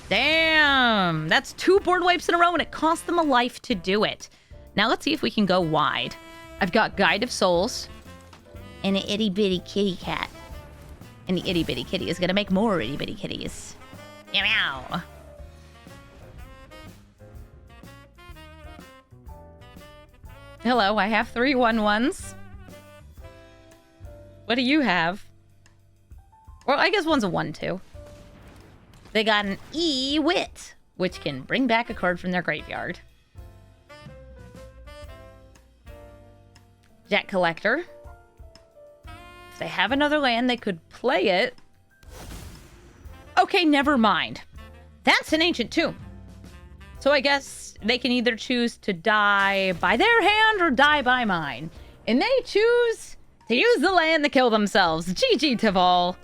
Damn! That's 2 board wipes in a row and it cost them a life to do it. Now let's see if we can go wide. I've got Guide of Souls. And an itty bitty kitty cat. And the itty bitty kitty is gonna make more itty bitty kitties. Meow meow. Hello, I have 3 1/1s. What do you have? Well, I guess one's a 1/2. They got an E-Wit, which can bring back a card from their graveyard. Jet Collector. If they have another land, they could play it. Okay, never mind. That's an Ancient Tomb. So I guess they can either choose to die by their hand or die by mine. And they choose to use the land to kill themselves. GG Tival.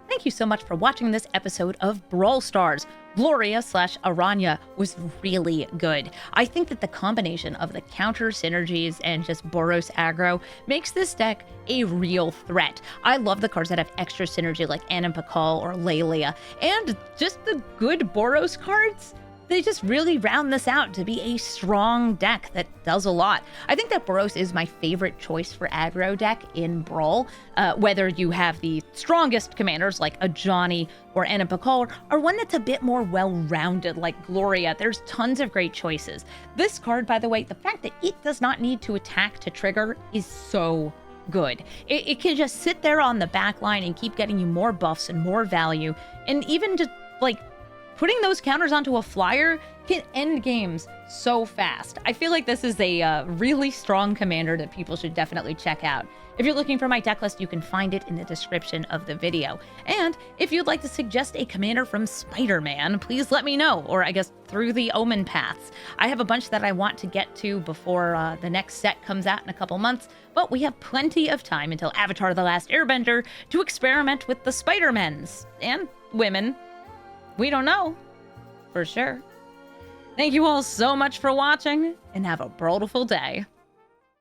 Thank you so much for watching this episode of Brawl Stars. Gloria / Araña was really good. I think that the combination of the counter synergies and just Boros aggro makes this deck a real threat. I love the cards that have extra synergy like Anna Pakal or Lelia, and just the good Boros cards. They just really round this out to be a strong deck that does a lot. I think that Boros is my favorite choice for aggro deck in Brawl. Whether you have the strongest commanders like a Johnny or Anna Pakal, or one that's a bit more well-rounded like Gloria, there's tons of great choices. This card, by the way, the fact that it does not need to attack to trigger is so good. It can just sit there on the back line and keep getting you more buffs and more value, and even just like putting those counters onto a flyer can end games so fast. I feel like this is a really strong commander that people should definitely check out. If you're looking for my deck list, you can find it in the description of the video. And if you'd like to suggest a commander from Spider-Man, please let me know, or I guess through the Omen paths. I have a bunch that I want to get to before the next set comes out in a couple months, but we have plenty of time until Avatar: The Last Airbender to experiment with the Spider-Mens and women. We don't know for sure. Thank you all so much for watching, and have a brawlful day.